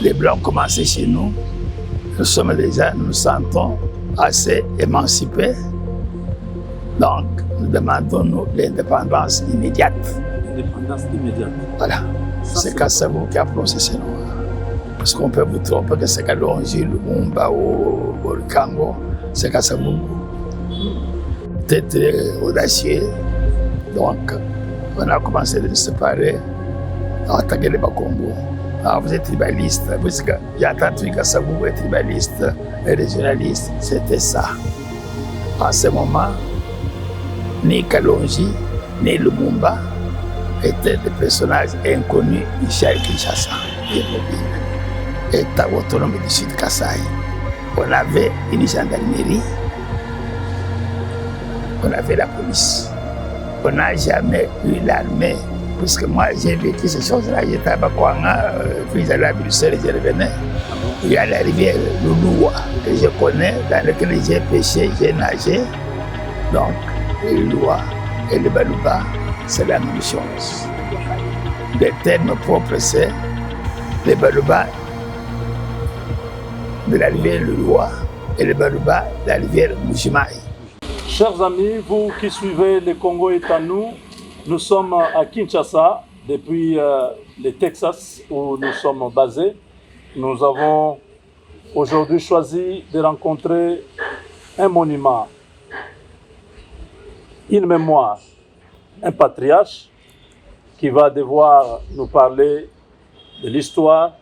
les Blancs ont commencé chez nous. Nous nous sentons assez émancipés. Donc, nous demandons l'indépendance immédiate. L'indépendance immédiate. Voilà. C'est Kassabou qui a prononcé ce nom. Parce qu'on peut vous tromper que c'est Kalonji, Lumumba ou Lukambo. C'est Kassabou. C'était très audacieux. Donc, on a commencé de nous séparer, à attaquer les Bakongo. Ah, vous êtes tribaliste, parce que j'ai entendu que ça vous êtes tribaliste et régionaliste, c'était ça. En ce moment, ni Kalonji, ni Lumumba étaient des personnages inconnus ici à Kinshasa, État autonome du Sud Kasaï. On avait une gendarmerie, on avait la police. On n'a jamais eu l'armée. Parce que moi, j'ai vécu ces choses-là. J'étais à Bakwanga, puis j'allais à Bruxelles et je revenais. Il y a la rivière Louloua, que je connais, dans laquelle j'ai pêché, j'ai nagé. Donc, le Louloua et le Baluba, c'est la même chose. Le terme propre, c'est le Baluba de la rivière Louloua et le Baluba de la rivière Moujimaï. Chers amis, vous qui suivez le Congo est à nous, nous sommes à Kinshasa, depuis le Texas où nous sommes basés. Nous avons aujourd'hui choisi de rencontrer un monument, une mémoire, un patriarche qui va devoir nous parler de l'histoire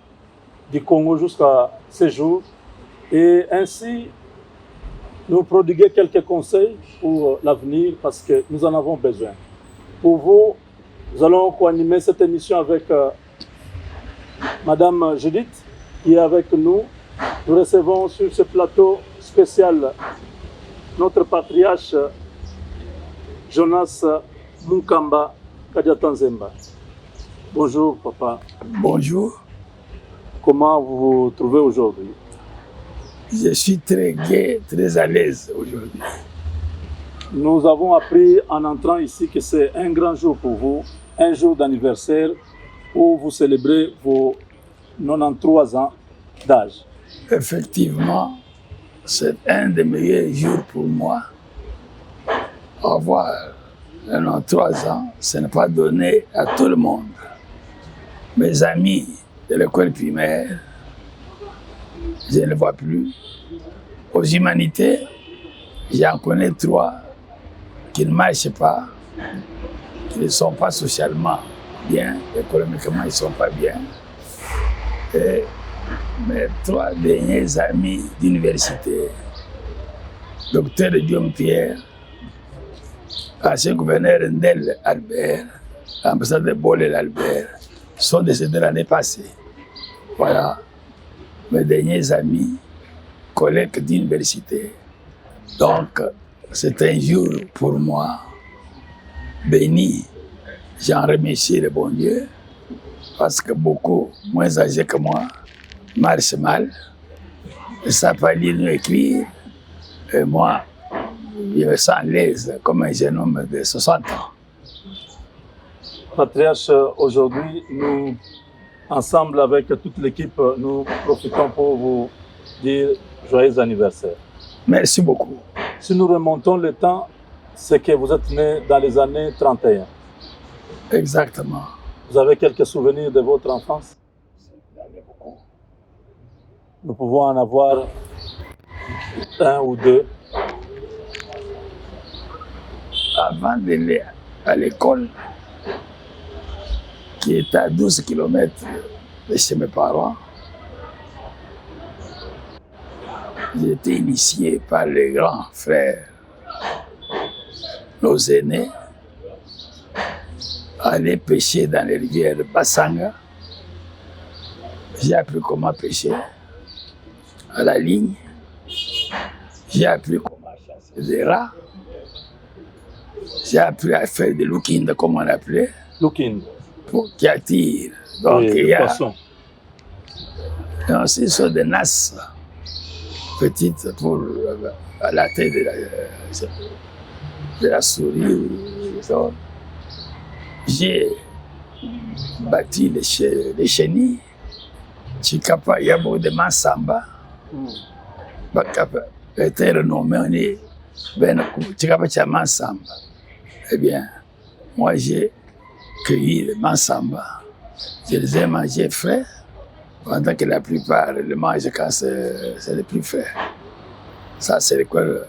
du Congo jusqu'à ce jour et ainsi nous prodiguer quelques conseils pour l'avenir parce que nous en avons besoin. Pour vous, nous allons co-animer cette émission avec Madame Judith qui est avec nous. Nous recevons sur ce plateau spécial notre patriarche Jonas Munkamba Kadiatanzemba. Bonjour papa. Bonjour. Comment vous vous trouvez aujourd'hui? Je suis très gai, très à l'aise aujourd'hui. Nous avons appris en entrant ici que c'est un grand jour pour vous, un jour d'anniversaire où vous célébrez vos 93 ans d'âge. Effectivement, c'est un des meilleurs jours pour moi. Avoir 93 ans, ce n'est pas donné à tout le monde. Mes amis de l'école primaire, je ne les vois plus. Aux humanités, j'en connais 3 qui ne marchent pas, qui ne sont pas socialement bien, économiquement ils ne sont pas bien. Et mes 3 derniers amis d'université, docteur Guillaume Pierre, ancien gouverneur Ndel Albert, ambassadeur Bolel Albert, sont décédés l'année passée. Voilà mes derniers amis, collègues d'université. Donc, c'est un jour pour moi béni. J'en remercie le bon Dieu parce que beaucoup moins âgés que moi marchent mal, ne savent pas lire ni écrire. Et moi, je me sens à l'aise comme un jeune homme de 60 ans. Patriarche, aujourd'hui, nous, ensemble avec toute l'équipe, nous profitons pour vous dire joyeux anniversaire. Merci beaucoup. Si nous remontons le temps, c'est que vous êtes né dans les années 31. Exactement. Vous avez quelques souvenirs de votre enfance? Nous pouvons en avoir 1 ou 2. Avant d'aller à l'école, qui était à 12 km de chez mes parents, j'ai été initié par les grands frères, nos aînés, à aller pêcher dans les rivières de Bassanga. J'ai appris comment pêcher à la ligne. J'ai appris comment chasser des rats. J'ai appris à faire des looking, comme on l'appelait. Looking. Qui attire. Donc, oui, il y a. Poisson. Donc, ce sont des nasses petites pour la tête de la souris. Donc, j'ai bâti les chenilles Chikapa, il y a beaucoup de Mansamba. Bakapa était renommé, on est Chikapa Chia Mansamba. Eh bien, moi j'ai cueilli les Mansamba. Je les ai mangés frais, pendant que la plupart le mangent quand c'est le plus frais. Ça, c'est l'école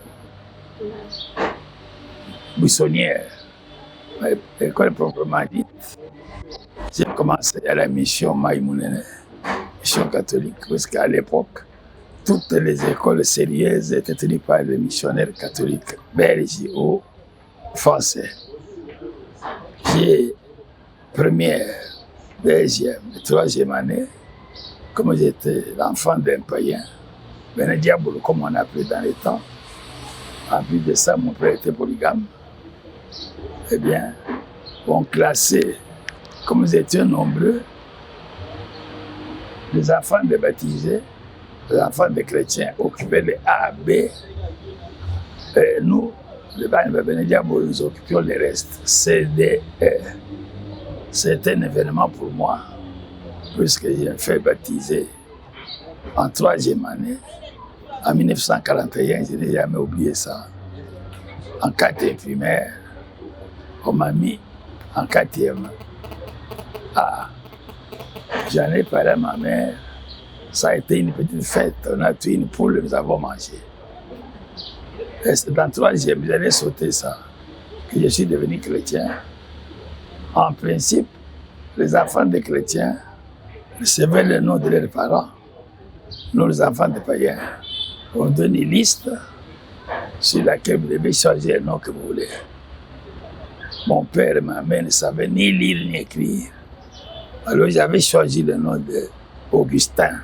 buissonnière, l'école proprement dite. J'ai commencé à la mission Maïmounene, mission catholique, parce qu'à l'époque, toutes les écoles sérieuses étaient tenues par les missionnaires catholiques belges ou français. J'ai première, deuxième et troisième année, comme j'étais l'enfant d'un païen, ben diable comme on appelait dans les temps. En plus de ça, mon père était polygame. Eh bien, on classait, comme nous étions nombreux, les enfants des baptisés, les enfants des chrétiens occupaient les A, B, et nous, les Bénédiables, nous occupions les restes, C, D, E. C'était un événement pour moi, puisque j'ai fait baptiser en troisième année, en 1941, je n'ai jamais oublié ça. En quatrième primaire, on m'a mis en quatrième A. J'en ai parlé à ma mère. Ça a été une petite fête. On a tué une poule et nous avons mangé. Et dans le troisième, j'allais sauter ça, que je suis devenu chrétien. En principe, les enfants des chrétiens recevaient le nom de leurs parents. Nous, les enfants des païens, on donne une liste sur laquelle vous devez choisir le nom que vous voulez. Mon père et ma mère ne savaient ni lire ni écrire. Alors j'avais choisi le nom d'Augustin.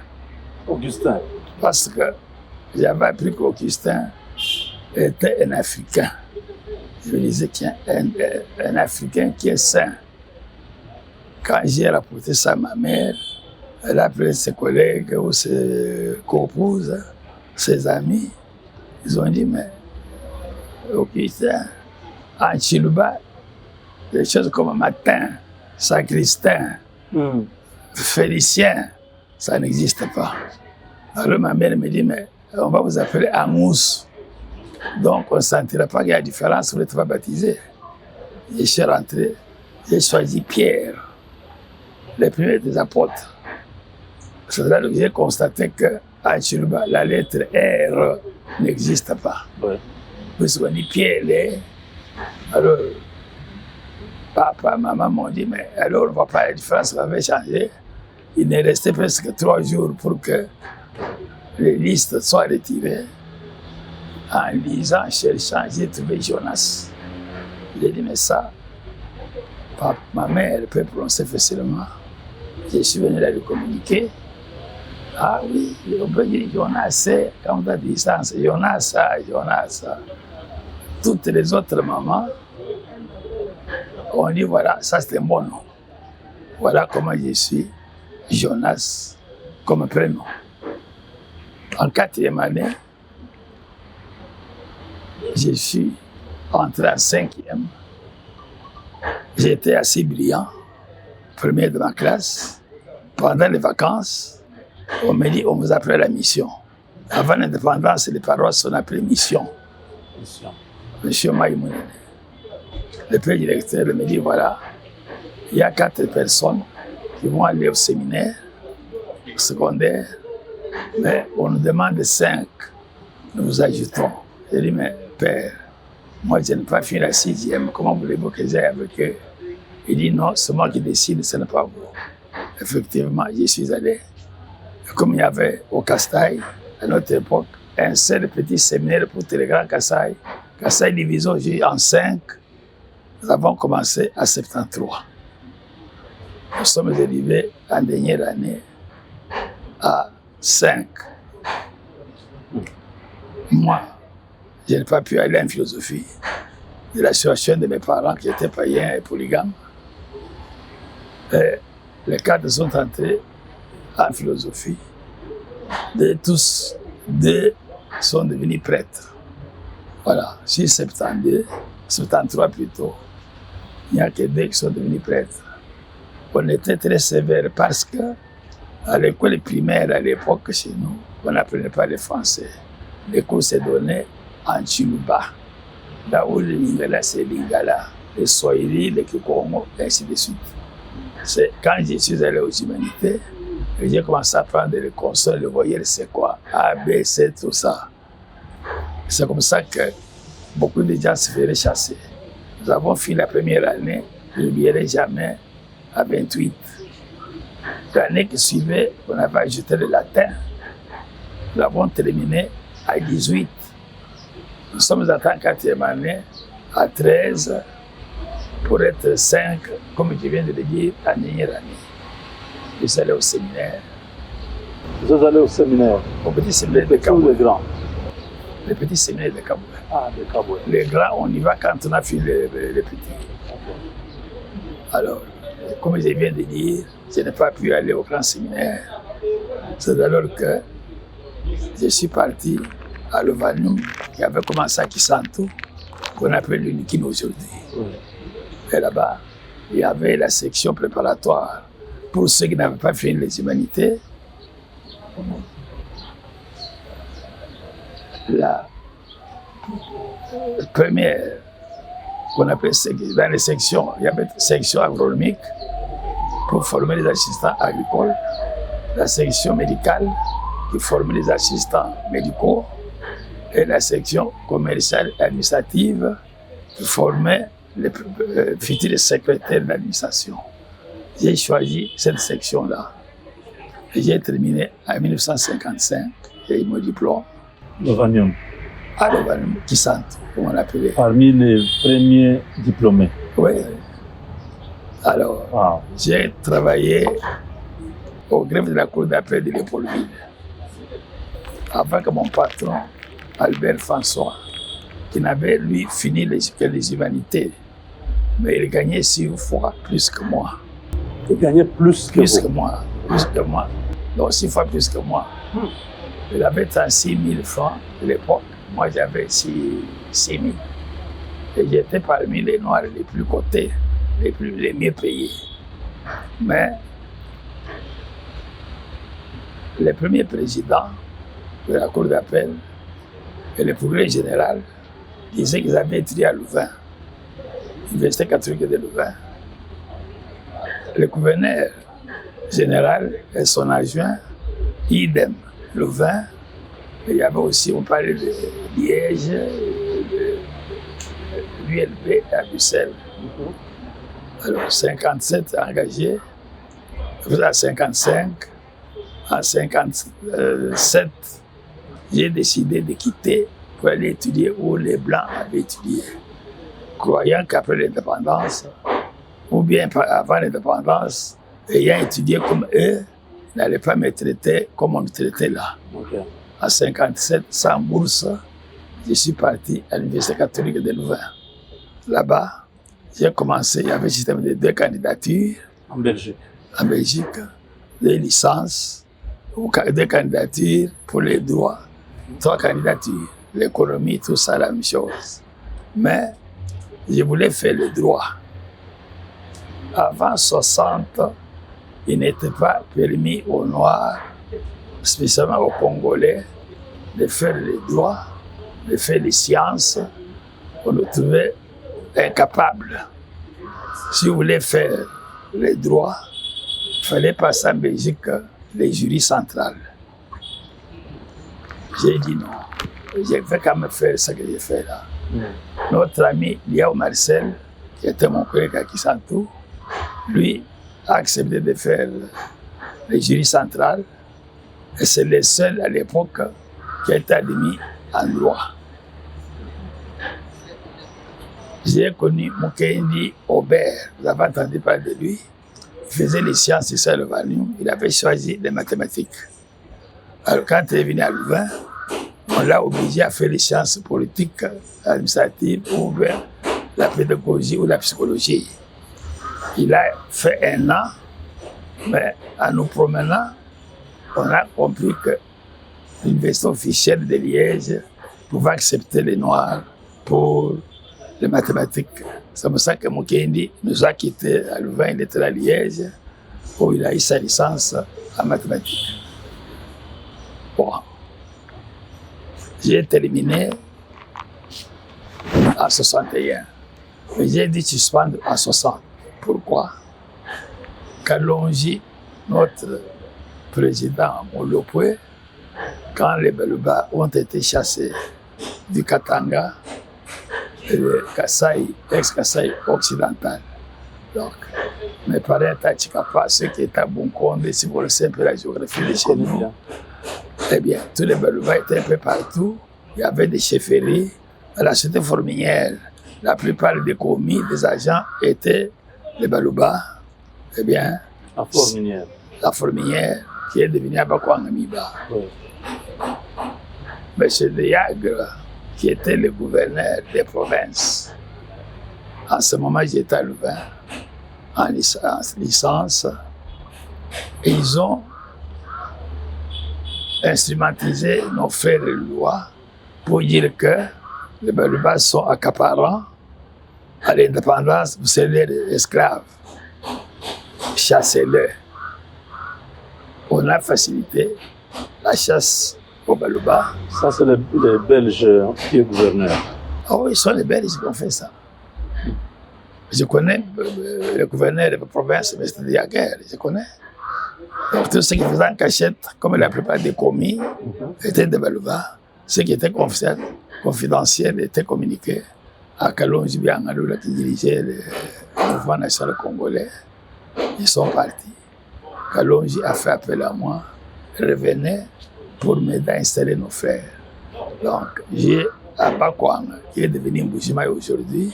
Augustin. Parce que j'avais appris qu'Augustin était un Africain. Je me disais qu'il y a un Africain qui est saint. Quand j'ai rapporté ça à ma mère, elle a appelé ses collègues ou ses co-épouses, ses amis. Ils ont dit, mais Augustin, en Chiluba, des choses comme matin, sacristain, Félicien, ça n'existe pas. Alors ma mère me dit, mais on va vous appeler Amous. Donc on ne sentira pas qu'il y a différence, vous n'êtes pas baptisé. Je suis rentré, j'ai choisi Pierre, le premier des apôtres. C'est là que j'ai constaté qu'à Chiluba, la lettre R n'existe pas. Ouais. Puisqu'on dit Pierre, alors papa, maman m'ont dit, mais alors on ne voit pas la différence, ça va changer. Il n'est resté presque 3 jours pour que les listes soient retirées. En lisant, cherchant, j'ai trouvé Jonas. J'ai dit, mais ça, ma mère peut prononcer facilement. Je suis venu là lui communiquer. Ah oui, on peut dire Jonas, c'est, quand on a dit ça, c'est Jonas, Jonas. Toutes les autres mamans, on dit, voilà, ça c'est un bon nom. Voilà comment je suis, Jonas, comme prénom. En 4e année, je suis entré en 5e. J'étais assez brillant, premier de ma classe. Pendant les vacances, on me dit, on vous appelle la mission. Avant l'indépendance, les paroisses, on appelait mission. Mission Maïmounene. Le père directeur me dit, voilà, il y a 4 personnes qui vont aller au séminaire, au secondaire, mais on nous demande 5. Nous vous ajoutons. J'ai dit, mais père, moi je n'ai pas fini la 6e, comment voulez-vous que j'aille avec eux? Il dit, non, c'est moi qui décide, ce n'est pas vous. Effectivement, j'y suis allé. Et comme il y avait au Kasaï, à notre époque, un seul petit séminaire pour tous les grands Kasaï, Kasaï divisé aujourd'hui en 5, nous avons commencé à 73. Nous sommes arrivés en dernière année à 5. Moi, je n'ai pas pu aller en philosophie de la situation de mes parents qui étaient païens et polygames. Et les 4 sont entrés en philosophie. De tous, 2 sont devenus prêtres. Voilà, sur 72, 73 plutôt, il n'y a que 2 qui sont devenus prêtres. On était très sévères parce que À l'école primaire, à l'époque, chez nous, on n'apprenait pas le français. Les cours se donnaient en Chiluba. Là où le Lingala, c'est Lingala. Le Swahili, le Kikongo, et ainsi de suite. C'est quand je suis allé aux humanités, j'ai commencé à apprendre les consonnes, les voyelles, c'est quoi, A, B, C, tout ça. C'est comme ça que beaucoup de gens se feraient chasser. Nous avons fini la première année, je n'oublierai jamais, à 28. L'année qui suivait, on avait ajouté le latin. Nous l'avons terminé à 18. Nous sommes en 4e année, à 13, pour être 5, comme je viens de le dire, en dernière année. Je suis allé au séminaire. Vous êtes allé au séminaire? Au petit séminaire de Les Kaboué. grands? Le petit séminaire de Kaboué. Ah, de Kaboué. Les grands, on y va quand on a fini les petits. Alors, comme je viens de dire, je n'ai pas pu aller au grand séminaire. C'est alors que je suis parti à Lovanum, qui avait commencé à Kisantu, qu'on appelle l'Unikin aujourd'hui. Oui. Et là-bas, il y avait la section préparatoire pour ceux qui n'avaient pas fini les humanités. La première, qu'on appelle dans les sections, il y avait une section agronomique pour former les assistants agricoles, la section médicale qui formait les assistants médicaux et la section commerciale et administrative qui formait les futurs secrétaires d'administration. J'ai choisi cette section-là et j'ai terminé en 1955. J'ai eu mon diplôme. Lovanum. À Lovanum, Kisantu, comme on l'appelait. Parmi les premiers diplômés. Oui. Alors, Wow. j'ai travaillé au greffe de la cour d'appel de Léopoldville. Avant que mon patron, Albert François, qui n'avait lui fini que les humanités, mais il gagnait 6 fois plus que moi. Il gagnait plus que Plus vous. que moi, plus que moi. Donc 6 fois plus que moi. Il avait 36 000 francs à l'époque. Moi, j'avais 6 000. Et j'étais parmi les Noirs les plus cotés, les mieux payés. Mais le premier président de la cour d'appel et le procureur général disaient qu'ils avaient étudié à Louvain, l'Université catholique de Louvain. Le gouverneur général et son adjoint, idem, Louvain. Il y avait aussi, on parlait de Liège, de l'ULB à Bruxelles. Alors, 57 engagés, à 55, en 57, j'ai décidé de quitter pour aller étudier où les Blancs avaient étudié, croyant qu'après l'indépendance, ou bien avant l'indépendance, ayant étudié comme eux, n'allaient pas me traiter comme on me traitait là. Okay. À 57, sans bourse, je suis parti à l'Université catholique de Louvain. Là-bas, j'ai commencé, il y avait un système de 2 candidatures. En Belgique. En Belgique, 2 licences, 2 candidatures pour les droits, 3 candidatures, l'économie, tout ça, la même chose. Mais je voulais faire le droit. Avant 60, il n'était pas permis aux Noirs, spécialement aux Congolais, de faire les droits, de faire les sciences. On nous trouvait incapables. Si vous voulez faire les droits, il fallait passer en Belgique les jurys centrales. J'ai dit non. Je vais quand même faire ce que j'ai fait là. Notre ami Liao Marcel, qui était mon collègue à Kisantu, lui a accepté de faire les jurys centrales. Et c'est le seul à l'époque qui a été admis en droit. J'ai connu Mukendi Aubert, vous avez entendu parler de lui. Il faisait les sciences ici à Lovanum, il avait choisi les mathématiques. Alors quand il est venu à Louvain, on l'a obligé à faire les sciences politiques, administratives, ou bien la pédagogie ou la psychologie. Il a fait 1 an, mais en nous promenant, on a compris que l'université officielle de Liège pouvait accepter les Noirs pour les mathématiques. C'est pour ça que Mukendi nous a quittés à Louvain, il était à Liège, où il a eu sa licence en mathématiques. Bon, j'ai terminé en 61. Mais j'ai dû suspendre en 60. Pourquoi? Kalonji, notre président Molopwe, quand les Baluba ont été chassés du Katanga et de Kasaï, ex-Kasaï occidental. Donc, mes parents étaient à Chikapa, ceux qui étaient à Bunkonde, si vous connaissez un peu la géographie de chez nous, eh bien, tous les Baluba étaient un peu partout. Il y avait des chefferies. À la cité forminière, la plupart des commis, des agents étaient les Baluba. Eh bien, la forminière qui est devenue Abakwangamiba. Oui. M. Deyagre, qui était le gouverneur des provinces. En ce moment, j'étais à Louvain, en licence, et ils ont instrumentalisé nos faits de loi pour dire que les Balubas sont accaparants à l'indépendance, vous serez les esclaves. Chassez-les. On a facilité la chasse aux Baluba. Ça, c'est les Belges qui sont gouverneurs. Ah oui, ce sont les Belges qui ont fait ça. Je connais le gouverneur de la province, M. Diaguerre, je connais. Donc, tout ce qui faisait en cachette, comme la plupart des commis, étaient des Baluba. Ce qui était confidentiel était communiqué à Kalonji Biangaloula qui dirigeait le mouvement national congolais. Ils sont partis. Kalonji a fait appel à moi, revenait pour m'aider à installer nos frères. Donc, j'ai à Bakwang, qui est devenu Mbujimai aujourd'hui,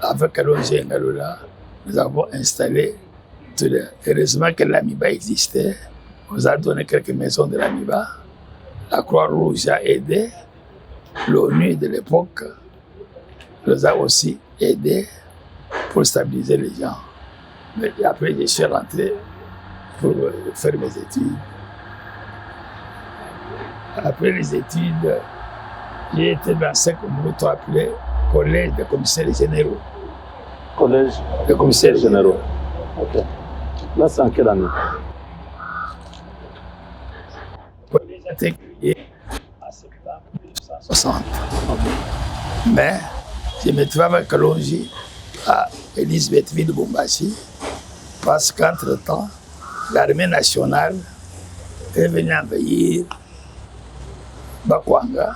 avec Kalonji Ngaloula, nous avons installé tout le... Heureusement que l'Amiba existait. On nous a donné quelques maisons de l'Amiba. La Croix-Rouge a aidé. L'ONU de l'époque nous a aussi aidé pour stabiliser les gens. Mais après, je suis rentré pour faire mes études. Après les études, j'ai été dans ce que nous appelons Collège des commissaires généraux. Collège des commissaires généraux. Ok. Là, c'est en quelle année? Le collège a été créé en septembre 1960. Okay. Mais je me trouve avec Kalonji à Elisabethville, Bombashi, parce qu'entre-temps, l'armée nationale est venue envahir Bakwanga,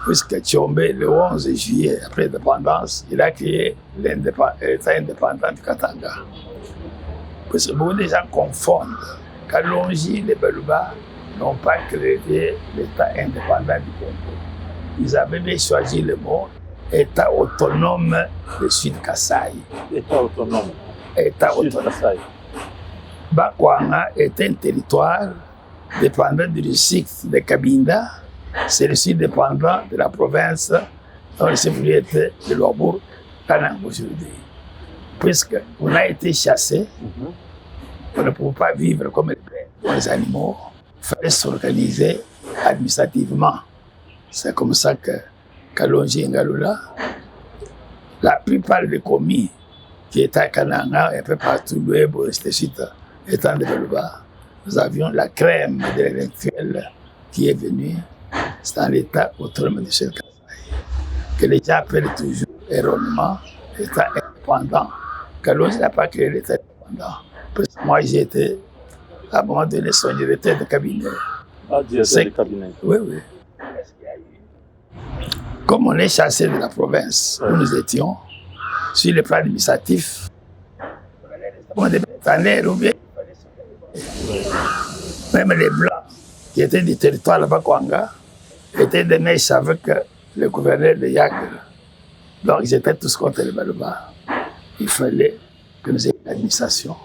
puisque Tchombe, le 11 juillet, après l'indépendance, il a créé l'État indépendant du Katanga. Parce que beaucoup de gens confondent. Kalonji, les Baluba n'ont pas créé l'État indépendant du Congo. Ils avaient bien choisi le mot État autonome de Sud-Kasaï. État autonome. État autonome. Bakwanga est un territoire dépendant du district de Kabinda. C'est le sud dépendant de la province dont le chef-lieu était de Louabourg, Kanang aujourd'hui. Puisqu'on a été chassé, on ne pouvait pas vivre comme les animaux. Il fallait s'organiser administrativement. C'est comme ça que Kalonji Ngaloula, la plupart des commis qui étaient à Kananga, un peu partout, Louebo, étant de Baluba, nous avions la crème de l'intellectuel qui est venue dans l'État autonome de Sud-Kasaï, que les gens appellent toujours erronément l'État indépendant. Kalonji n'a pas créé l'État indépendant. Moi, j'étais, à un moment donné, son directeur de cabinet. Ah, directeur de cabinet. Oui, oui. Comme on est chassé de la province où nous étions, sur le plan administratif, on devait aller ou bien même les Blancs qui étaient du territoire de Bakwanga étaient des mèches avec le gouverneur de Yagre. Donc ils étaient tous contre les Baluba. Il fallait que nous ayons une administration.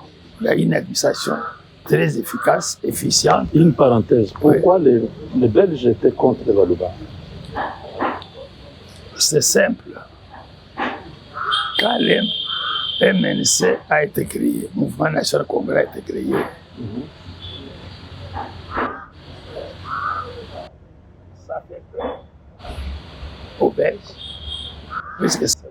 On a une administration très efficace, efficiente. Une parenthèse, pourquoi les Belges étaient contre les Baluba? C'est simple. Quand le MNC a été créé, le Mouvement national congolais a été créé, ça fait peur aux Belges, puisque c'est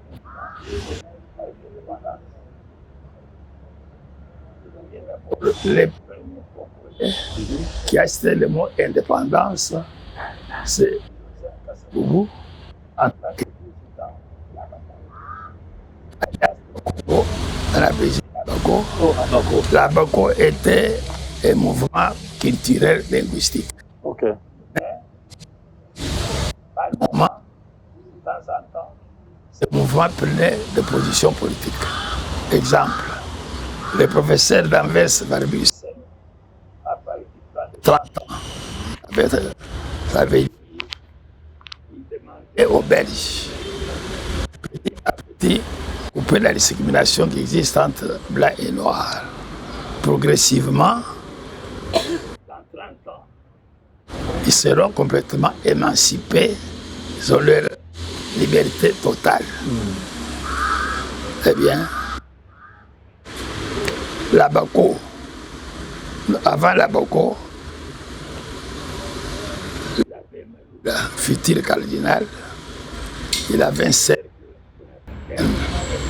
les premiers qui a cité le mot indépendance, c'est Boubou en tant que président dans la Belgique. L'Abaco était un mouvement culturel linguistique. Ok. Par moment, de temps en temps, ce mouvement prenait des positions politiques. Exemple, le professeur d'Anvers Barbus a parlé de 30 ans. Ça avait dit qu'il demandait aux Belges, petit à petit, couper la discrimination qui existe entre blanc et noir. Progressivement, dans 30 ans, ils seront complètement émancipés, ils ont leur liberté totale. Eh bien, l'Abaco, avant l'Abaco, le futur cardinal, il avait un cercle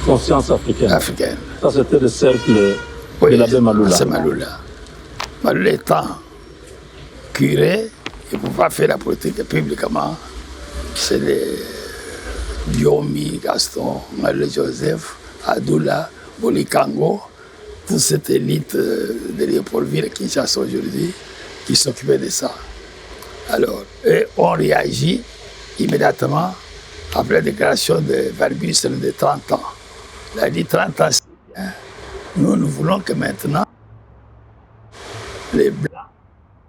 Conscience africaine. africain. Ça, c'était le cercle Oui, de l'abbé Maloula. c'est Maloula. Maloula étant curé, il ne pouvait pas faire la politique publiquement. C'est les Biomi, Gaston, Marie-Joseph, Adoula, Bolikango, toute cette élite de Léopoldville, Kinshasa aujourd'hui, qui s'occupait de ça. Alors, eux ont réagi immédiatement après la déclaration de Barbus de 30 ans. Il a dit 30 ans, c'est bien. Nous voulons que maintenant, les Blancs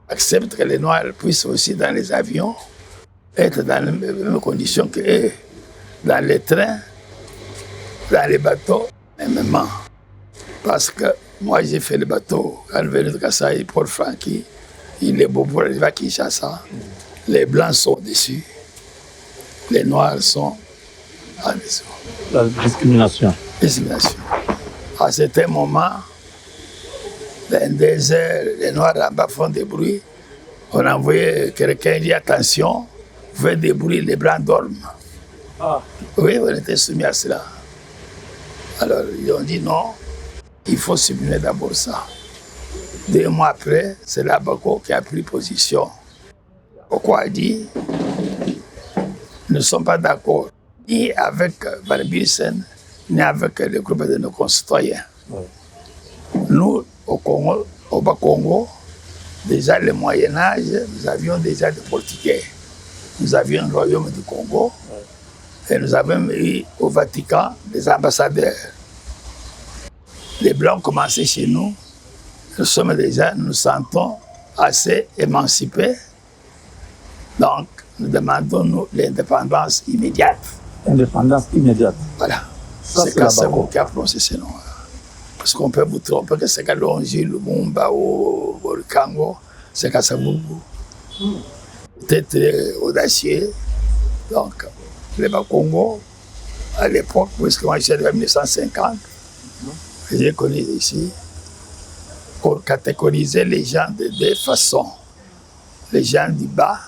acceptent que les Noirs puissent aussi dans les avions être dans les mêmes conditions qu'eux, dans les trains, dans les bateaux, mêmement. Parce que moi, j'ai fait le bateau quand je venais de Kassai pour Francky. Il est beau pour arriver à Kinshasa. Les Blancs sont dessus. Les Noirs sont en dessous. La discrimination. Discrimination. À certains moments, dans le désert, les Noirs en bas font des bruits. On a envoyé quelqu'un dit attention, vous faites des bruits, les Blancs dorment. Ah. Oui, on était soumis à cela. Alors, ils ont dit non, il faut supprimer d'abord ça. 2 mois après, c'est l'Abaco qui a pris position. Pourquoi a dit nous ne sommes pas d'accord ni avec Barbissen, ni avec le groupe de nos concitoyens. Ouais. Nous, au Congo, au Bas-Congo, déjà le Moyen-Âge, nous avions déjà des Portugais. Nous avions le royaume du Congo. Et nous avons eu au Vatican des ambassadeurs. Les Blancs commençaient chez nous. Nous sommes déjà, nous sentons assez émancipés. Donc, nous demandons nous, l'indépendance immédiate. Indépendance immédiate. Voilà. Ça, C'est c'est Kassabou là-bas. qui a prononcé ce nom. Parce qu'on peut vous tromper que c'est Kalonji, Lumumba ou le Kango, c'est Kassabou. Peut-être audacieux. Donc, le Bas-Congo, à l'époque, puisque moi j'étais en 1950, j'ai connu ici, on catégorisait les gens de 2 façons. Les gens du bas,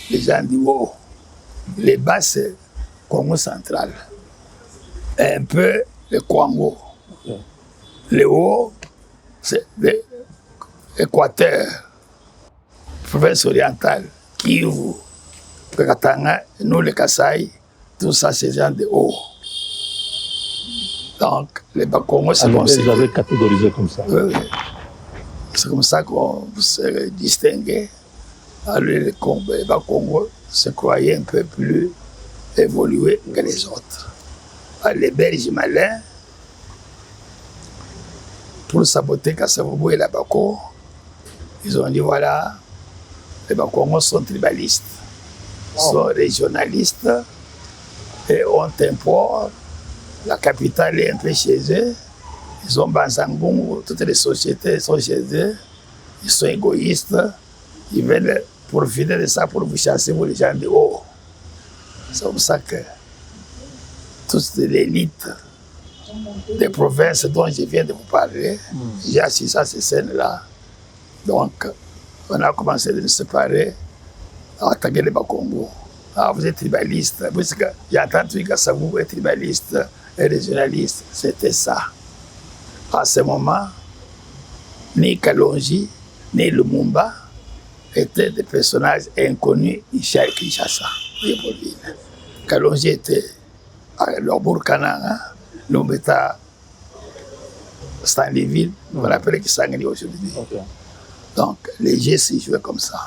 les gens du haut. Les bas, c'est Congo central. Un peu le Congo. Okay. Le haut, c'est l'Équateur, province orientale, Kivu, Katanga, nous les Kassai, tout ça c'est des gens de haut. Donc, les Bas-Congo, c'est comme ça. Vous avez catégorisé comme ça. Oui, oui. C'est comme ça qu'on se distinguait. Alors, les Bas-Congo se croyaient un peu plus évolués que les autres. Alors, les Belges malins, pour saboter Kassavoubou et la Bako, ils ont dit voilà, les Bas-Congo sont tribalistes, sont régionalistes et ont un port. La capitale est un peu chez eux. Ils ont Banzangungu, toutes les sociétés sont chez eux. Ils sont égoïstes. Ils veulent profiter de ça pour vous chasser, vous les gens de haut. C'est comme ça que toute l'élite des provinces dont je viens de vous parler, j'ai assisté à ces scènes-là. Donc, on a commencé de nous séparer, à attaquer les Bas-Congo. Ah, vous êtes tribaliste. Puisque j'ai entendu que Kassavoubou est tribaliste et régionaliste. C'était ça. À ce moment, ni Kalonji, né Lumumba, étaient des personnages inconnus ici à Kinshasa. Kalonji était à Burkana, Lumumba était à Stanleyville, on appelle Kisangani aujourd'hui. Okay. Donc, les G s'y jouaient comme ça.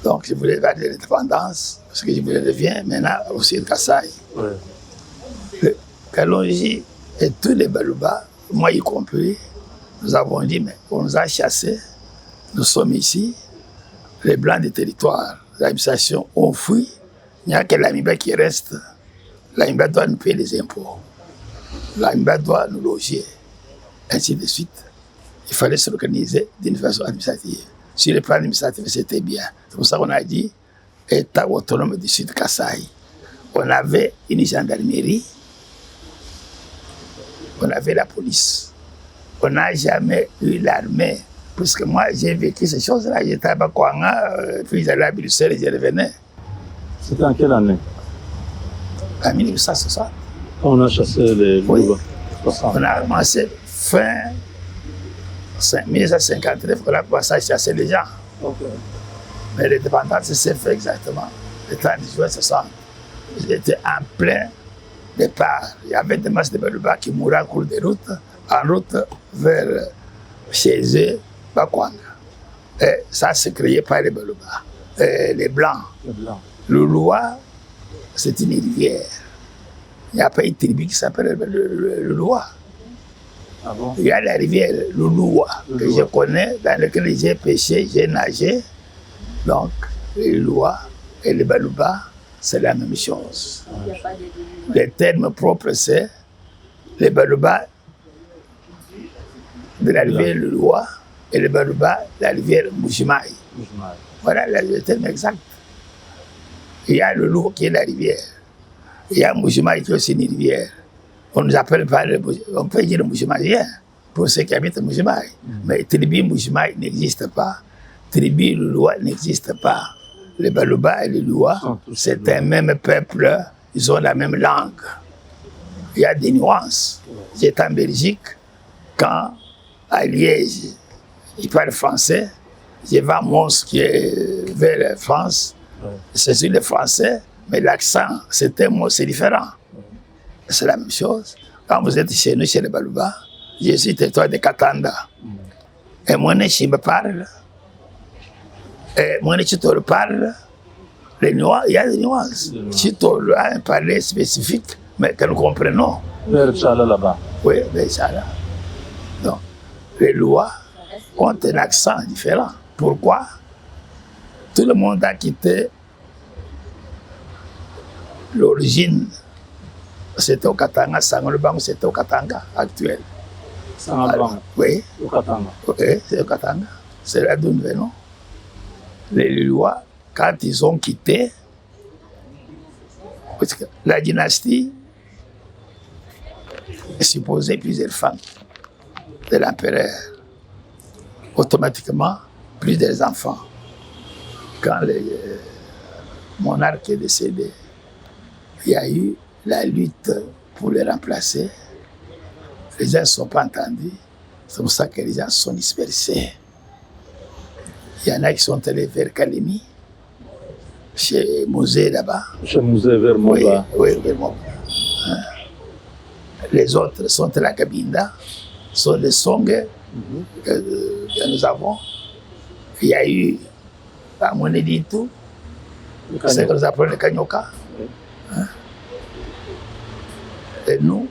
Donc, je voulais garder l'indépendance, parce que je voulais devenir maintenant aussi le Kassai. Ouais. Kalonji et tous les Baluba, moi y compris, nous avons dit, mais on nous a chassés, nous sommes ici, les Blancs du territoire, l'administration ont fui, il n'y a que l'Amiba qui reste. L'Amiba doit nous payer les impôts, l'Amiba doit nous loger, ainsi de suite. Il fallait s'organiser d'une façon administrative. Sur le plan administratif, c'était bien. C'est pour ça qu'on a dit État autonome du Sud Kassai. On avait une gendarmerie, on avait la police. On n'a jamais eu l'armée. Puisque moi, j'ai vécu ces choses-là. J'étais à Bakwanga, puis j'allais à Bruxelles et je revenais. C'était en quelle année? En 1960. On a chassé les Louba. Oui. On a commencé fin 1959, on a commencé à chasser les gens. Okay. Mais l'indépendance s'est fait exactement le 30 juin 60. J'étais en plein départ. Il y avait des masses de Baluba qui mouraient en cours de route, en route vers chez eux, Bakwanga. Et ça s'est créé par les Baluba, les Blancs. Le Loa, c'est une rivière. Il n'y a pas une tribu qui s'appelle le Loa. Ah bon? Il y a la rivière Louloua que je connais, dans laquelle j'ai pêché, j'ai nagé. Donc, les Louloua et les Baluba, c'est la même chose. Les termes propres, c'est les Baluba de la rivière Louloua et les Baluba de la rivière Moujimaï. Voilà le terme exact. Il y a le Louloua qui est la rivière. Il y a Moujimaï qui est aussi une rivière. On nous appelle pas on peut dire le Moujimaïen pour ceux qui habitent Moujimaï. Mais tribu Moujimaï n'existe pas. Tribu Louloua n'existe pas. Les Baluba et les Louloua, c'est un même peuple, ils ont la même langue. Il y a des nuances. J'étais en Belgique, quand à Liège, ils parlent français, je vais à Mons qui est vers la France, c'est sur le français, mais l'accent, c'est différent. C'est la même chose. Quand vous êtes chez nous, chez les Baluba, je suis territoire de Katanda. Et moi, je me parle. Et moi, je te parle. Il y a des nuances. Chitolo a un parler spécifique, mais que nous comprenons. Vers Tchala là-bas. Oui, vers Tchala. Donc, les lois ont un accent différent. Pourquoi? Tout le monde a quitté l'origine. C'était au Katanga, Sangolbango, c'était au Katanga actuel. Sangolbango? Oui. Au Katanga? Oui, c'est au Katanga. C'est là d'où nous venons. Les Lillois, quand ils ont quitté, parce que la dynastie supposait plusieurs femmes de l'empereur. Automatiquement, plusieurs enfants. Quand le monarque est décédé, il y a eu la lutte pour les remplacer. Les gens ne sont pas entendus. C'est pour ça que les gens sont dispersés. Il y en a qui sont allés vers Kalemi, chez Mosé là-bas. Chez Mosé, vers Moba. Oui, vers Moba. Hein? Les autres sont à la Cabinda, sont des Songhe que nous avons. Il y a eu à Moneditu, c'est ce que nous appelons le Kanyoka. Hein? Et nous,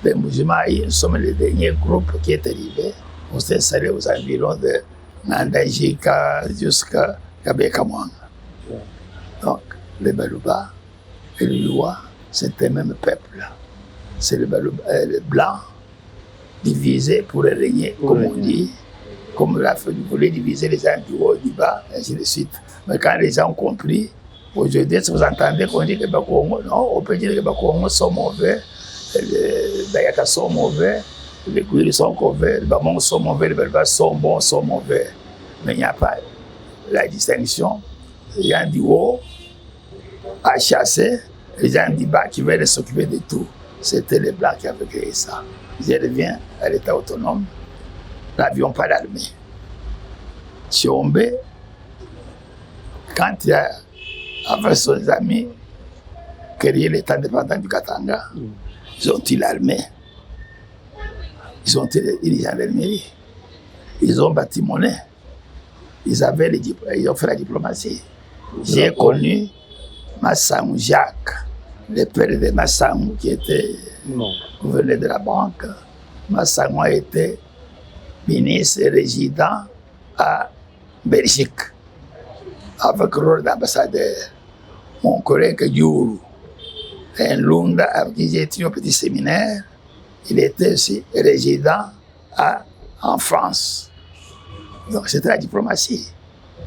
les musulmans, nous sommes les derniers groupes qui est arrivé. On s'est installé aux environs de Nandajika jusqu'à Kabekamwanga. Donc, les Baluba et les Loua, c'est le même peuple. C'est les Blancs divisés pour régner, comme on dit, comme la famille voulait diviser les gens du haut, du bas, ainsi de suite. Mais quand les gens ont compris, aujourd'hui, si vous entendez qu'on dit que les Bakongo, non, on peut dire que les Bakongo sont mauvais, les Bayaka sont mauvais, les Kouiri sont mauvais, les Bamong sont mauvais, les Balba sont bons, sont mauvais. Mais il n'y a pas la distinction. Les gens du haut à chasser, les gens du bas qui veulent s'occuper de tout. C'était les Blancs qui avaient créé ça. Je reviens à l'État autonome. n'avions pas d'armée. Tshombe, quand il a, avec ses amis, créé l'État indépendant du Katanga, ils ont eu l'armée, ils ont eu les gendarmeries, ils ont bâti monnaie, ils ont fait la diplomatie. J'ai connu Massangou Jacques, le père de Massangou qui était gouverneur de la banque. Massangou a été ministre et résident à Belgique avec le rôle d'ambassadeur. Mon collègue Diourou, un Lunda avec qui j'ai étudié au petit séminaire, il était aussi résident en France. Donc c'était la diplomatie.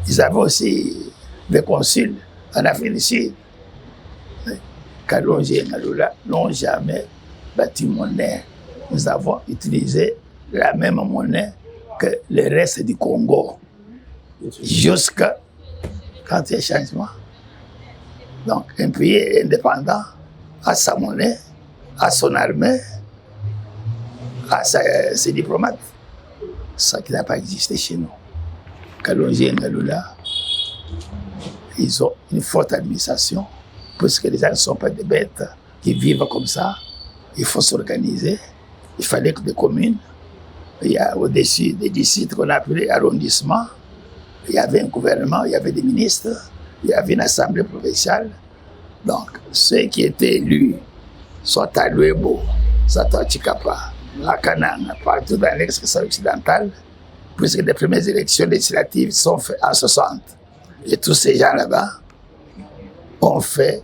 Ils avaient aussi des consuls en Afrique du Sud. Kalonji et Ngalula n'ont jamais bâti monnaie. Nous avons utilisé la même monnaie que le reste du Congo, jusqu'à quand il y a changement. Donc un pays indépendant a sa monnaie, a son armée, a ses diplomates. Ça qui n'a pas existé chez nous. Kalonji et Ngalula, ils ont une forte administration, puisque les gens ne sont pas des bêtes qui vivent comme ça. Il faut s'organiser. Il fallait que des communes, il y a au-dessus des districts qu'on appelait arrondissements, il y avait un gouvernement, il y avait des ministres, il y avait une assemblée provinciale. Donc, ceux qui étaient élus, soit à Luebo, soit à Chikapa, à Kananga, partout dans l'ex-Kasaï occidental, puisque les premières élections législatives sont faites en 60. Et tous ces gens là-bas ont fait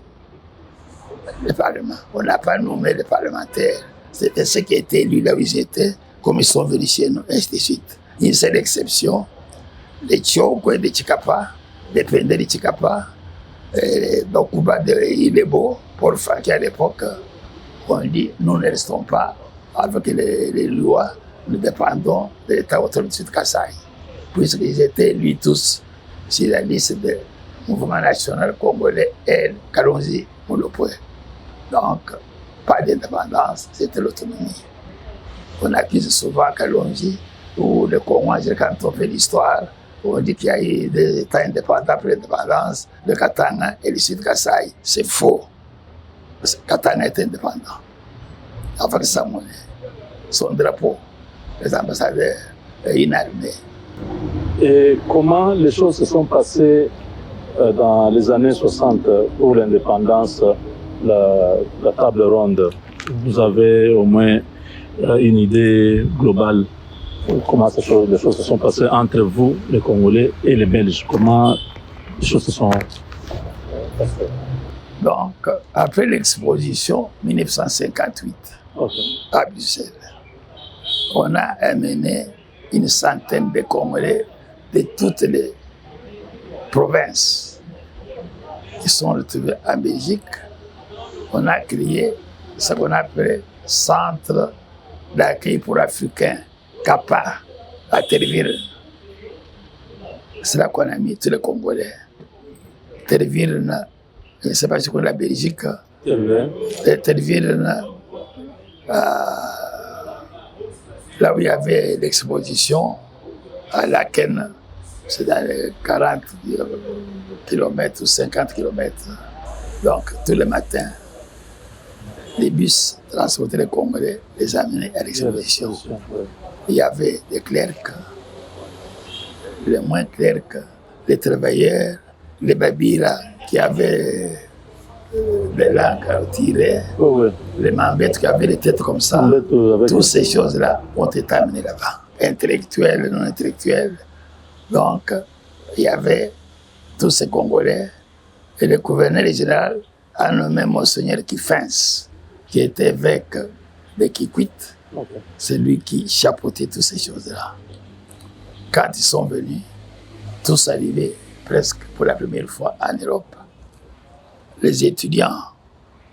le Parlement. On n'a pas nommé les parlementaires. C'était ceux qui étaient élus là où ils étaient, comme ils sont venus chez nous, ainsi de suite. Une seule exception, les Tchoko de Chikapa, les Pendé de Chikapa, donc Kuba de Ilebo, pour faire qu'à l'époque, on dit nous ne restons pas avec les lois, nous dépendons de l'État autonome du Sud Kasaï. Puisqu'ils étaient élus tous sur la liste du mouvement national congolais et Kalonji Moulopoué. Donc, pas d'indépendance, c'était l'autonomie. On accuse souvent Kalonji ou le Congo, quand on fait l'histoire, on dit qu'il y a eu des États indépendants après l'indépendance, le Katanga et le Sud Kasaï. C'est faux. Parce que Katanga est indépendant. Avec sa monnaie, son drapeau, les ambassadeurs et une armée. Et comment les choses se sont passées dans les années 60 pour l'indépendance, la table ronde? Vous avez au moins une idée globale de comment les choses se sont passées entre vous, les Congolais, et les Belges? Comment les choses se sont passées? Donc, après l'exposition 1958 à Bruxelles, on a amené une centaine de Congolais de toutes les provinces qui sont retrouvés en Belgique. On a créé ce qu'on appelle Centre d'accueil pour Africains, CAPA, à Terville. C'est là qu'on a mis tous les Congolais. Terville, je ne sais pas si c'est la Belgique. Terville, là où il y avait l'exposition à Laken, c'est dans les 40 km ou 50 km. Donc, tous les matins, les bus transportaient les Congolais, les amenaient à l'exposition. Il y avait des clercs, les moins clercs, les travailleurs, les babira qui avaient les langues tirées, les mambettes qui avaient les têtes comme ça. Toutes ces choses-là ont été amenées là-bas. Intellectuels, non intellectuels. Donc, il y avait tous ces Congolais. Et le gouverneur général a nommé Monseigneur Kifens, qui était évêque de Kikwit. C'est lui qui chapeautait toutes ces choses-là. Quand ils sont venus, tous arrivés presque pour la première fois en Europe. Les étudiants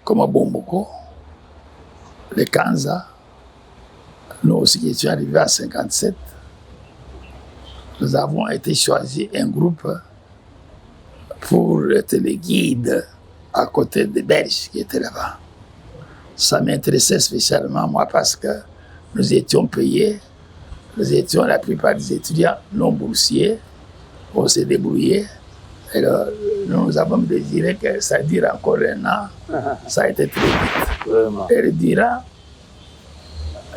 comme Bomboko, les Kanza, nous aussi qui étions arrivés en 1957, nous avons été choisis un groupe pour être les guides à côté des Belges qui étaient là-bas. Ça m'intéressait spécialement, moi, parce que nous étions payés nous étions la plupart des étudiants non boursiers, on s'est débrouillé. Alors, nous avons désiré que ça dure encore un an, ça a été très vite. Vraiment. Et durant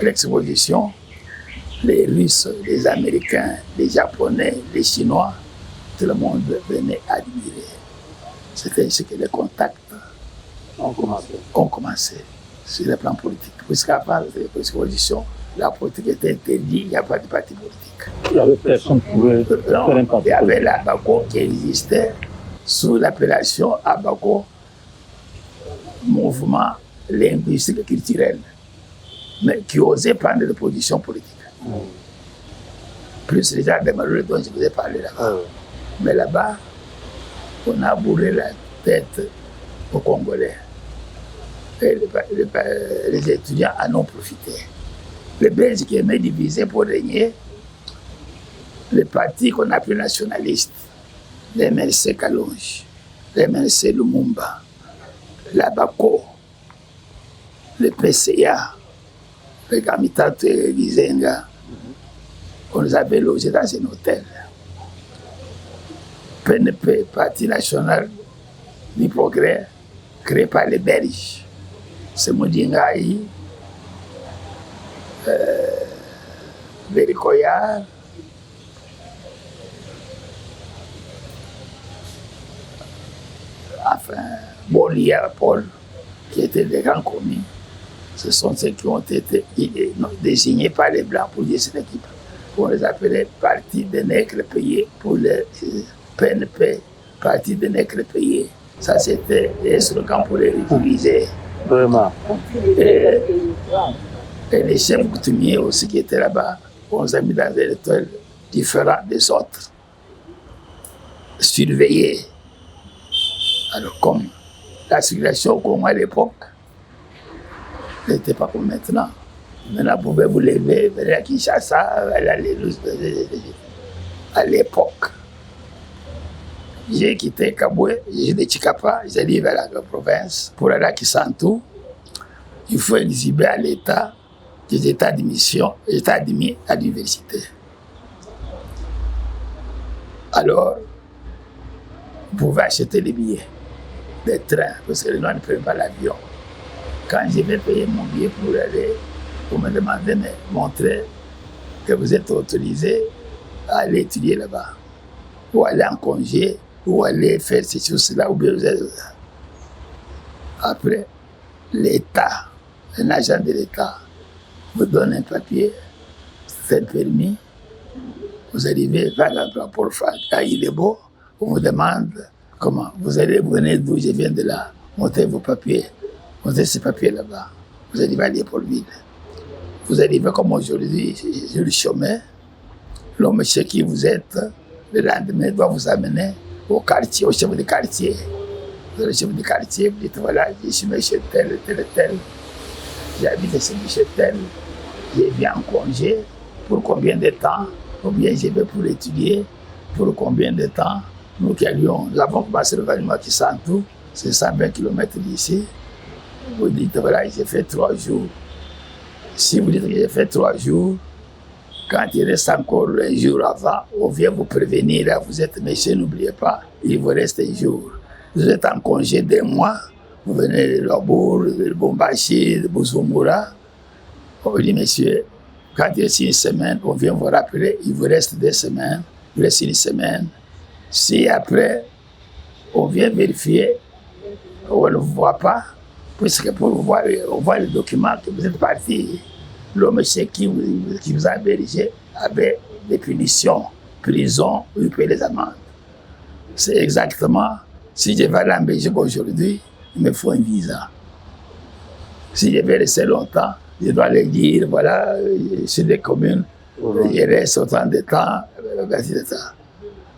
l'exposition, les Russes, les Américains, les Japonais, les Chinois, tout le monde venait admirer. C'était ainsi que les contacts ont commencé sur le plan politique. Puisqu'avant l'exposition, la politique était interdite, il n'y a pas de parti politique. Il y avait personne qui pouvait faire un parti. Il y avait l'Abaco qui existait sous l'appellation Abaco, mouvement linguistique et culturel, mais qui osait prendre des positions politiques. Plus les gens de Malheureux dont je vous ai parlé là-bas. Mais là-bas, on a bourré la tête aux Congolais. Et les étudiants en ont profité. Les Belges qui aimaient diviser pour régner, les partis qu'on appelait nationalistes, les MLC Kalonji, les MLC Lumumba, l'Abaco, le PCA, le Kamitato et Gizenga, on les avait logés dans un hôtel. PNP, Parti national du progrès, créé par les Belges. C'est Moudingaï, Bérikoyar, enfin, Bolia, Paul, qui étaient des grands commis. Ce sont ceux qui ont été désignés par les Blancs pour dire cette équipe. On les appelait Parti des nègres payés pour le PNP, Parti des nègres payés. Ça, c'était un slogan pour les utiliser. Vraiment. Et les chefs coutumiers aussi qui étaient là-bas, on les a mis dans des hôtels différents des autres. Surveillés. Alors, comme la circulation au Congo à l'époque n'était pas comme maintenant. Maintenant, vous pouvez vous lever, venir à Kinshasa, aller à l'époque. J'ai quitté Kaboué, j'ai de Chikapa, j'allais vers la province pour aller à Kisantu. Il faut exhiber à l'État que j'étais admis à l'université. Alors, vous pouvez acheter des billets de train, parce que les gens ne prennent pas l'avion. Quand je vais payer mon billet pour aller, vous me demandez de me montrer que vous êtes autorisé à aller étudier là-bas, ou aller en congé, ou aller faire ces choses-là, ou bien vous êtes... Après, l'État, un agent de l'État, vous donne un papier, c'est un permis, vous arrivez vers l'aéroport à Ilebo, on vous demande comment, vous allez venir d'où, je viens de là, montez vos papiers, montez ces papiers là-bas, vous arrivez à Léopoldville. Vous arrivez comme aujourd'hui, je le chômais, l'homme chez qui vous êtes, le lendemain doit vous amener au quartier, au chef de quartier. Vous êtes le chef de quartier, vous dites voilà, je suis chez tel, j'habite chez tel, je viens en congé, pour combien de temps, ou bien je vais pour étudier, pour combien de temps. Nous avons commencé le Valima qui sent tout, c'est 120 km d'ici. Vous dites voilà, j'ai fait 3 jours. Si vous dites que j'ai fait 3 jours, quand il reste encore un jour avant, on vient vous prévenir, là, vous êtes méchant, n'oubliez pas, il vous reste un jour. Vous êtes en congé d'1 mois, vous venez de Lobour, de Bombashi, de Bujumbura. On vous dit, monsieur, quand il reste 1 semaine, on vient vous rappeler, il vous reste 2 semaines, il vous reste 1 semaine. Si après, on vient vérifier, on ne vous voit pas, puisque pour voir, on voit le document que vous êtes parti, l'homme qui vous a hébergé avait des punitions, prison, ou il paye les amendes. C'est exactement, si je vais aller en Belgique aujourd'hui, il me faut un visa. Si je vais rester longtemps, je dois leur dire, voilà, sur des communes, je reste autant de temps,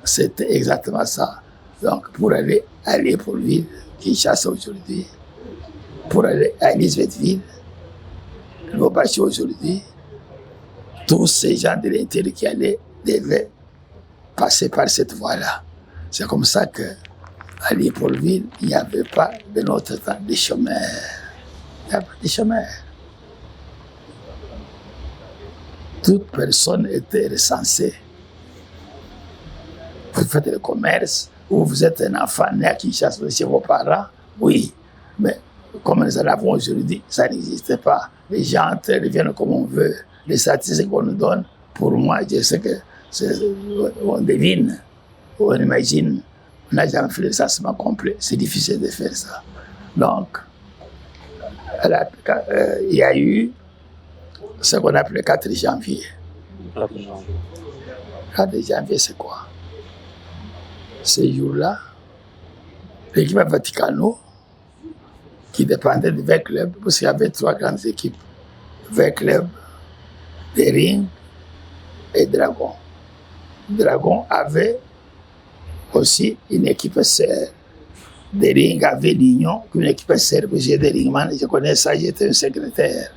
c'était exactement ça. Donc, pour aller à Léopoldville, Kinshasa aujourd'hui, pour aller à Elisabethville, Lubumbashi aujourd'hui, tous ces gens de l'intérieur qui allaient devaient passer par cette voie-là. C'est comme ça qu'à Léopoldville, il n'y avait pas de notre temps de chômeurs. Il n'y avait pas de chômeurs. toute personne était recensée. Vous faites le commerce, ou vous êtes un enfant né à Kinshasa chez vos parents, oui. Mais comme nous en avons aujourd'hui, ça n'existait pas. Les gens entrent et viennent comme on veut. Les statistiques qu'on nous donne, pour moi, je sais que on devine, on imagine, on n'a jamais fait le recensement complet. C'est difficile de faire ça. Donc, il y a eu ce qu'on appelle le 4 janvier. Le 4 janvier, c'est quoi? Ce jour-là, l'équipe Vaticano, qui dépendait de 20 clubs, parce qu'il y avait 3 grandes équipes, 20 clubs, des Rings et Dragon. Dragon avait aussi une équipe sœur. Des Rings avait l'Union, une équipe sœur, que j'ai des Ringman, je connais ça, j'étais un secrétaire.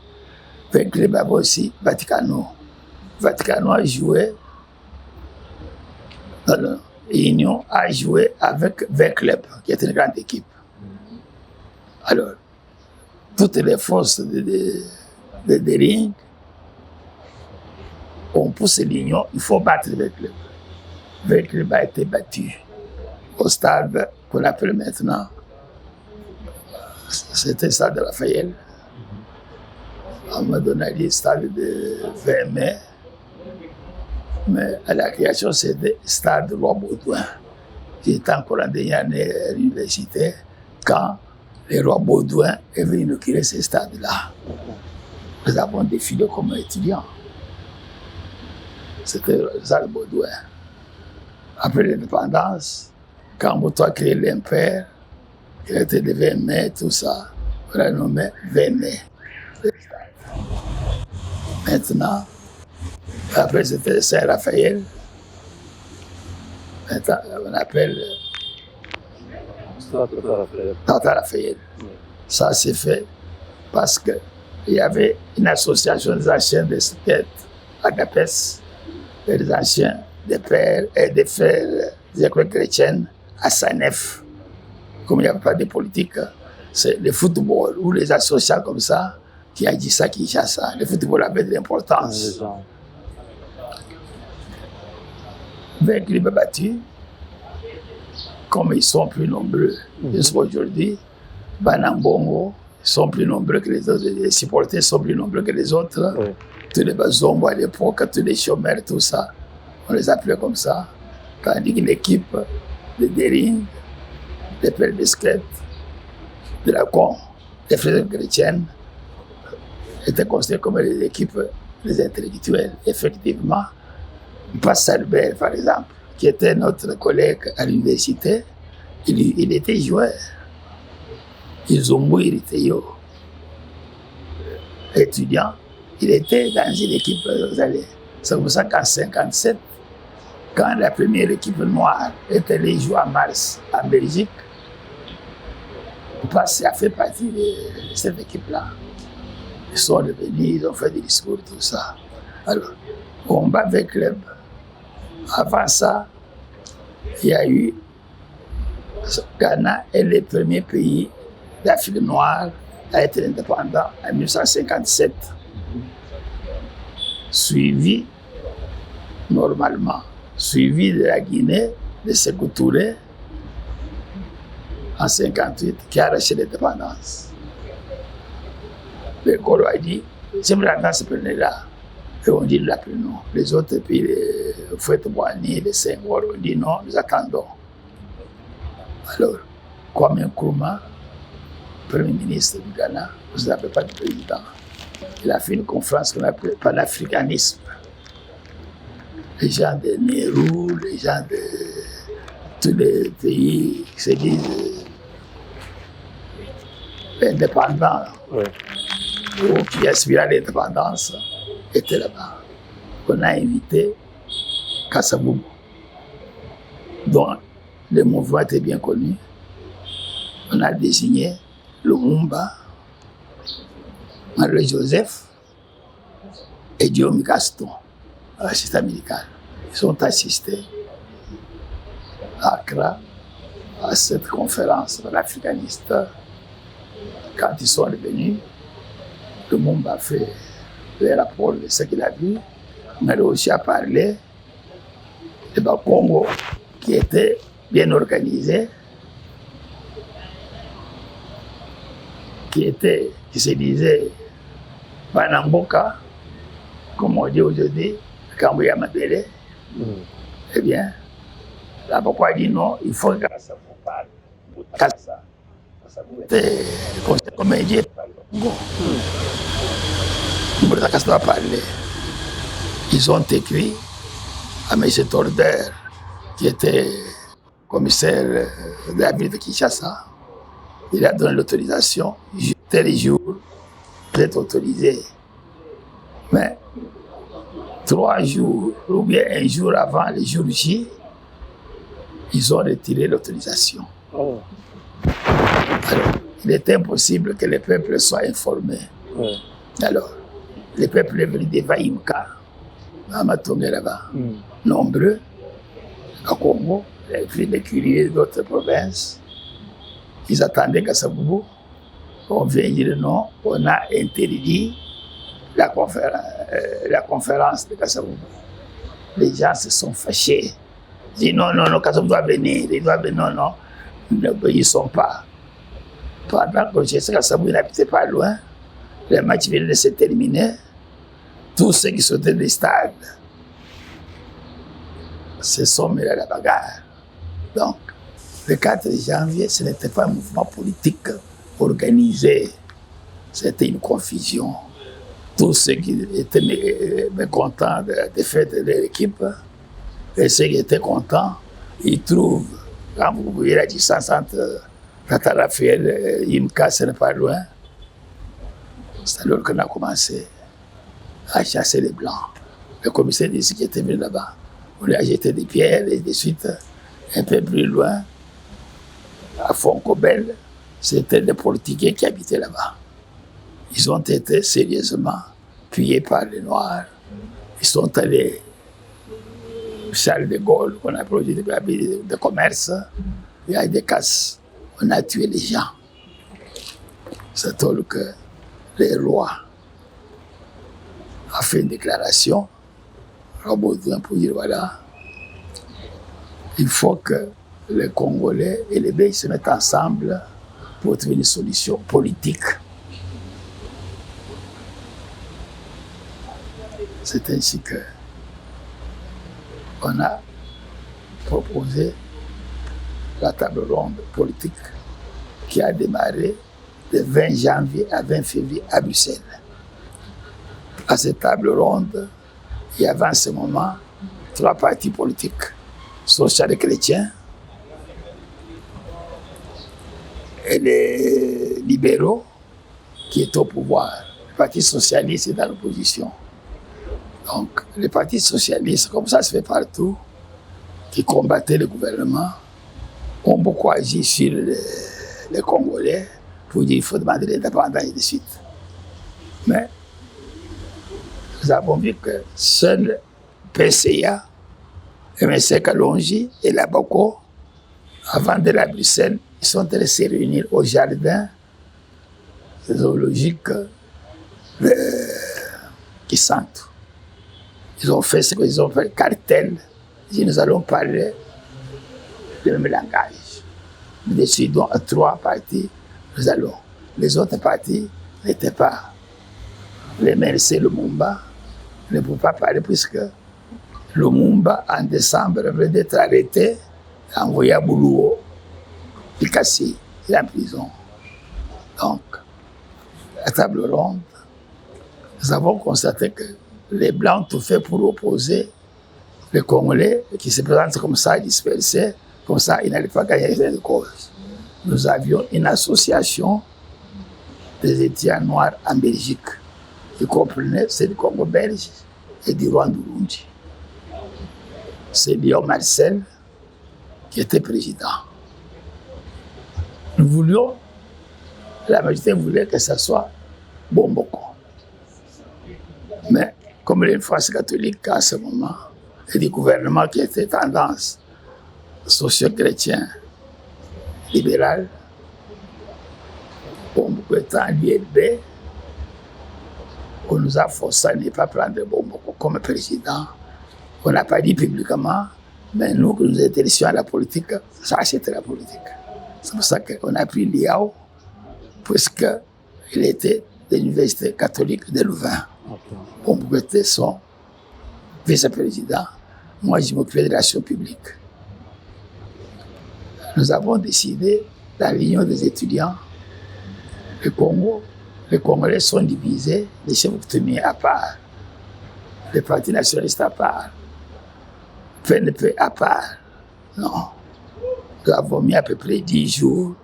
20 clubs avait aussi Vaticano. Vaticano a joué, l'Union a joué avec 20 clubs, qui est une grande équipe. Alors, toutes les forces de Rings, on pousse l'Union, il faut battre le club. Le club a été battu au stade qu'on appelle maintenant, c'était le stade de Lafayette. On m'a donné le stade de 20 mai, mais à la création, c'était le stade de Roi Baudouin. J'étais encore en dernière année à l'université quand le Roi Baudouin est venu inaugurer ce stade-là. Nous avons défilé comme étudiants. C'était le stade de Baudouin. Après l'indépendance, quand Moto a créé l'Impaire, il était de 20 mai, tout ça, on l'a nommé 20 mai. Maintenant, après c'était Saint-Raphaël, maintenant on appelle Tata Raphaël. Ça s'est fait parce qu'il y avait une association des anciens de skate à Agapès, et des anciens des pères et des frères des écoles chrétiennes à Sanef. Comme il n'y avait pas de politique, c'est le football ou les associations comme ça qui a dit ça, qui a ça. Le football avait de l'importance. 20 clubs battus, comme ils sont plus nombreux jusqu'à aujourd'hui, Banambongo sont plus nombreux que les autres, les supporters sont plus nombreux que les autres. Oui. Tous les Bazombo à l'époque, tous les chômeurs, tout ça, on les appelait comme ça. Tandis que l'équipe de Dering, des Pères Bisquettes, de la Con, des Frères chrétiennes, était considérée comme les équipes des intellectuels. Effectivement, Passe Albert, par exemple, qui était notre collègue à l'université, il était joueur. Ils ont il était étudiant. Il était dans une équipe, c'est pour ça qu'en 1957, quand la première équipe noire est allée jouer à Mars, en Belgique, Passe a fait partie de cette équipe-là. Ils sont revenus, ils ont fait des discours, tout ça. Alors, on bat avec le club. Avant ça, il y a eu Ghana est le premier pays d'Afrique noire à être indépendant en 1957. Suivi, normalement, suivi de la Guinée, de Sékou Touré, en 1958, qui a arraché l'indépendance. Le Coro a dit, c'est maintenant ce pays-là. Et on dit là plus non. Les autres pays, les Fouette-Boigny, les Senghor, on dit non, nous attendons. Alors, Kwame Nkrumah, Premier ministre du Ghana, vous n'avez pas de président. Il a fait une conférence qu'on appelle panafricanisme. Les gens de Nehru, les gens de tous les pays qui se disent indépendants, oui, ou qui aspirent à l'indépendance, étaient là-bas. On a invité Kassaboubou, dont le mouvement était bien connu. On a désigné Lumumba, Marie Joseph et Diomi Gaston, assistant médical. Ils ont assisté à Accra à cette conférence panafricaniste. Quand ils sont revenus, Lumumba a fait le rapport de ce qu'il a vu. on a réussi à parler du Congo qui était bien organisé, qui se disait Banamboka, comme on dit aujourd'hui, Kambuya Mabele. Eh bien, là, pourquoi dit non, il faut que ça vous parle. C'est comme il dit, parler. Ils ont écrit à M. Torder, qui était commissaire de la ville de Kinshasa. Il a donné l'autorisation. Tel jour, vous êtes autorisé. Mais 3 jours ou bien 1 jour avant le jour J, ils ont retiré l'autorisation. Oh. Alors, il est impossible que le peuple soit informé. Alors, le peuple est venu de Vaïmka, à Matongue là-bas, nombreux, à Congo, les curieux d'autres provinces. Ils attendaient Kassaboubou. On vient dire non, on a interdit la conférence de Kassaboubou. Les gens se sont fâchés. Ils disent non, Kassaboubou doit venir, non, ils ne sont pas. Pendant que je sais que Kassaboubou n'habitait pas loin, le match vient de se terminer. Tous ceux qui sautaient des stades se sont mêlés à la bagarre. Donc, le 4 janvier, ce n'était pas un mouvement politique organisé. C'était une confusion. Tous ceux qui étaient mécontents des faits de l'équipe et ceux qui étaient contents, ils trouvent, quand vous voyez la distance entre Tata Raphaël et Imka, ce n'est pas loin. C'est alors qu'on a commencé à chasser les Blancs. Le commissaire d'ici qui était venu là-bas, on lui a jeté des pierres et de suite, un peu plus loin, à Foncobel, c'était des politiciens qui habitaient là-bas. Ils ont été sérieusement pillés par les Noirs. Ils sont allés Charles de Gaulle, qu'on a produit de commerce, il y a des casses. On a tué les gens. C'est tout que le roi a fait une déclaration, Baudouin, pour dire voilà, il faut que les Congolais et les Belges se mettent ensemble pour trouver une solution politique. C'est ainsi que on a proposé la table ronde politique qui a démarré de 20 janvier à 20 février à Bruxelles. À cette table ronde, il y avait en ce moment 3 partis politiques, social et chrétiens, et les libéraux qui étaient au pouvoir. Le Parti socialiste est dans l'opposition. Donc, les partis socialistes, comme ça se fait partout, qui combattaient le gouvernement, ont beaucoup agi sur les Congolais pour dire qu'il faut demander l'indépendance et de suite. Mais nous avons vu que seul PCA, M. Kalonji et la Boko, avant de la Bruxelles, ils sont allés se réunir au jardin zoologique de Kisantu. Ils ont fait ce qu'ils ont fait, le cartel. Ils disent, nous allons parler le même langage. Nous décidons à 3 partis, nous allons. Les autres partis n'étaient pas. Les MLC, Lumumba, ne pouvaient pas parler puisque Lumumba, en décembre, venait d'être arrêté, envoyé à Boulouo, Pikassi, il est en prison. Donc, à table ronde, nous avons constaté que les Blancs ont tout fait pour opposer les Congolais qui se présentent comme ça, dispersés, comme ça, ils n'allaient pas gagner de cause. Nous avions une association des étudiants noirs en Belgique qui comprenait ceux du Congo belge et du Rwanda-Burundi. C'est Léon Marcel qui était président. Nous voulions, la majorité voulait que ce soit Bomboko. Mais comme les France catholiques à ce moment, et du gouvernement qui était tendance socio-chrétien libéral, Bomboko étant l'ILB, On nous a forcé à ne pas prendre Bokoko comme président. On n'a pas dit publiquement, mais nous, que nous intéressions à la politique, ça c'était la politique. C'est pour ça qu'on a pris Liao, puisqu'il était de l'Université catholique de Louvain. Bokoko était son vice-président. Moi, je m'occupais de l'action publique. Nous avons décidé, dans l'Union des étudiants, le Congo, les Congolais sont divisés, les chefs coutumiers à part, les partis nationalistes à part, PNP à part. Non. Nous avons mis à peu près 10 jours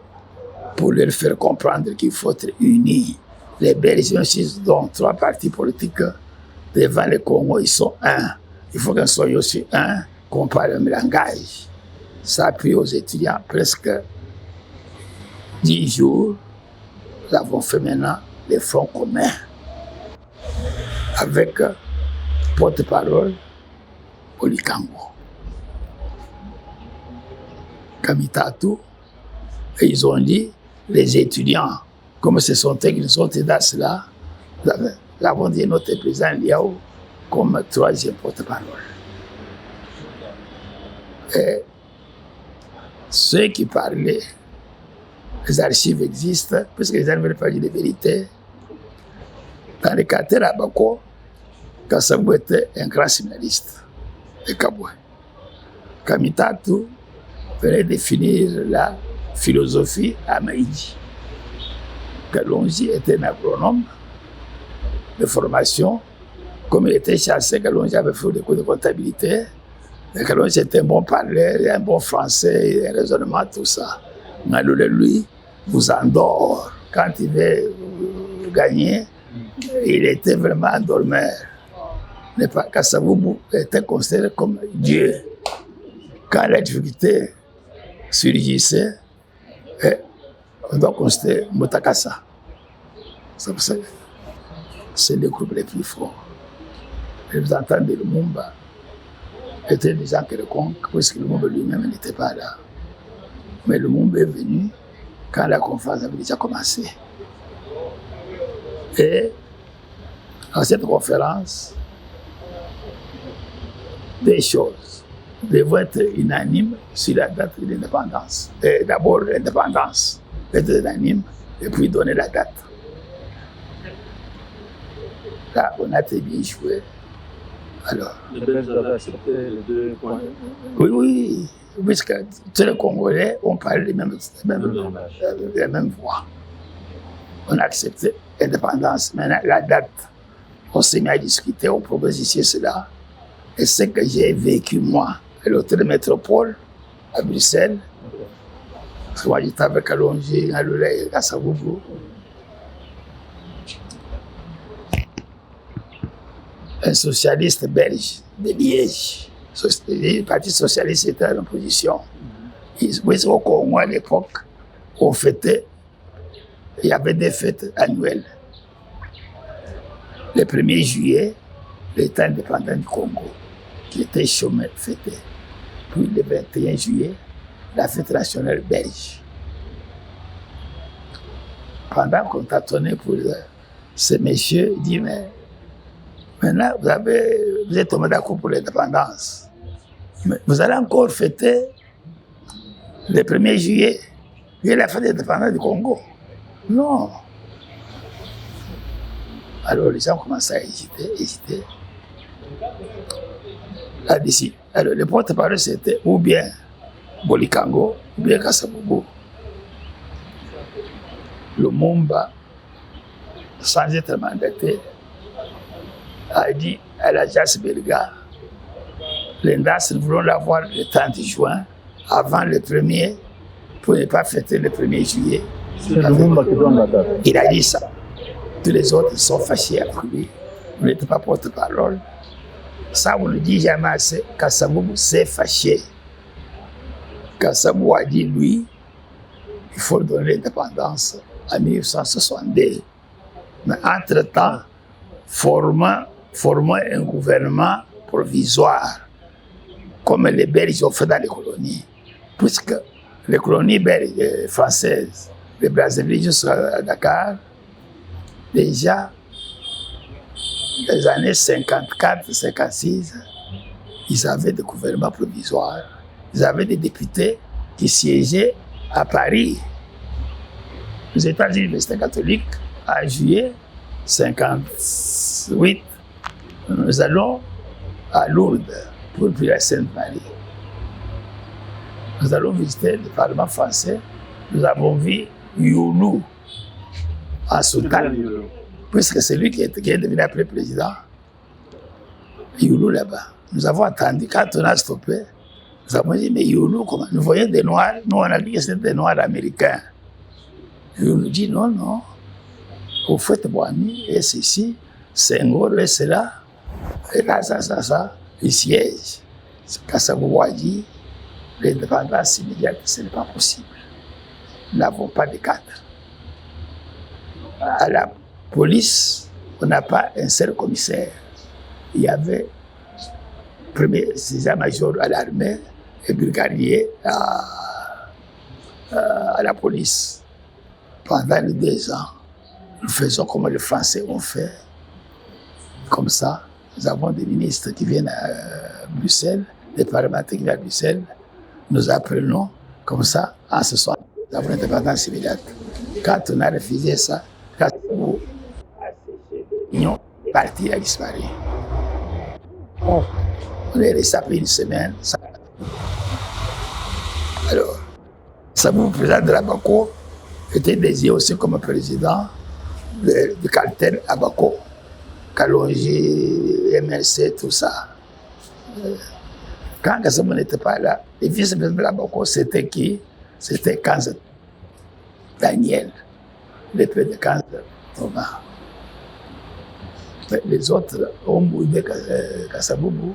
pour leur faire comprendre qu'il faut être unis. Les Belges aussi, dont 3 partis politiques, devant le Congo, ils sont un. Il faut qu'ils soient aussi un, qu'on parle le même langage. Ça a pris aux étudiants presque 10 jours. Nous avons fait maintenant les fronts communs avec porte-parole Olikango, Kamitatu, et ils ont dit, les étudiants, comme ce sont eux qui nous ont aidés dans cela, nous avons dit notre président Liao comme 3e porte-parole. Et ceux qui parlaient, les archives existent, puisque les gens ne veulent pas dire la vérité. Dans le quartier à Bako, Kassabou était un grand séminariste de Kaboué. Kamitatu venait définir la philosophie à Maïdi. Kalonji était un agronome de formation. Comme il était chassé, Kalonji avait fait des cours de comptabilité. Kalonji était un bon parleur, un bon français, un raisonnement, tout ça. Mais lui vous endort. Quand il veut gagner, il était vraiment un dormeur. Kassabou était considéré comme Dieu. Quand la difficulté surgissait, on doit considérer Motakassa. C'est pour ça que c'est le groupe le plus fort. Les représentants de Lumumba étaient des gens qui le conquent, puisque Lumumba lui-même n'était pas là. Mais Lumumba est venu quand la conférence avait déjà commencé. Et à cette conférence, des choses devaient être unanimes sur la date de l'indépendance. D'abord, l'indépendance être unanime et puis donner la date. Là, on a très bien joué. Alors, Les Belges avaient accepté les 2 points. Oui, puisque tous les Congolais, on parle la même voix. On a accepté l'indépendance. Maintenant, la date, on s'est mis à discuter, on propose ici cela. Et ce que j'ai vécu, moi, à l'hôtel Métropole, à Bruxelles, parce que moi, j'étais avec Kalonji, à Lulay, à Kasavubu. Un socialiste belge de Liège. Le Parti socialiste était en opposition. Au Congo, à l'époque, on fêtait, il y avait des fêtes annuelles. Le 1er juillet, l'État indépendant du Congo, qui était chômé, fêté. Puis le 21 juillet, la fête nationale belge. Pendant qu'on tâtonnait pour ce monsieur, il dit, mais maintenant, vous êtes tombé d'accord pour l'indépendance. Mais vous allez encore fêter le 1er juillet, qui est la fête d'indépendance du Congo. Non. Alors les gens commencent à hésiter. Alors le porte-parole, c'était ou bien Bolikango, ou bien Kasavubu. Lumumba, sans être mandaté, a dit à l'agence belga, l'INDAS, nous voulons l'avoir le 30 juin, avant le 1er, pour ne pas fêter le 1er juillet. C'est Lumumba qui donne la date. Il a dit ça. Tous les autres sont fâchés avec lui. Vous n'êtes pas porte-parole. Ça, on ne dit jamais assez. Kasavubu s'est fâché. Kasavubu a dit, lui, il faut donner l'indépendance en 1962. Mais entre-temps, formant un gouvernement provisoire, comme les Belges ont fait dans les colonies. Puisque les colonies belges, françaises, les Brazzaville jusqu'à Dakar, déjà, les années 54-56, ils avaient des gouvernements provisoires. Ils avaient des députés qui siégeaient à Paris. Aux États-Unis, l'Université catholique, en juillet 58, nous allons à Lourdes pour prier la Sainte Marie. Nous allons visiter le Parlement français. Nous avons vu Youlou en Soudan, puisque c'est lui qui est devenu après président. Youlou là-bas. Nous avons attendu, quand on a stoppé, nous avons dit, mais Youlou, comment? Nous voyons des Noirs, nous on a dit que c'était des Noirs américains. Youlou dit, non, non, vous faites Boami, et ceci, Senghor, et cela, et là, ça, il siège. Kassabou a dit, l'indépendance immédiate, ce n'est pas possible. Nous n'avons pas de cadre. À la police, on n'a pas un seul commissaire. Il y avait premier sergent-major à l'armée et brigadier à la police. Pendant les 2 ans, nous faisons comme les Français ont fait. Comme ça, nous avons des ministres qui viennent à Bruxelles, des parlementaires qui viennent à Bruxelles. Nous apprenons comme ça, en ce soir, nous avons l'indépendance immédiate. Quand on a refusé ça, l'Union partie a disparu. On est resté après une semaine. Alors, Sabou, président de la Bako, était désigné aussi comme président du cartel à Bako, Kalonji, MLC, tout ça. Quand Sabou n'était pas là, le vice-président de la Bako, c'était qui? C'était Kanza Daniel, le père de Kanza Thomas. Les autres ont boudé Kassaboubou.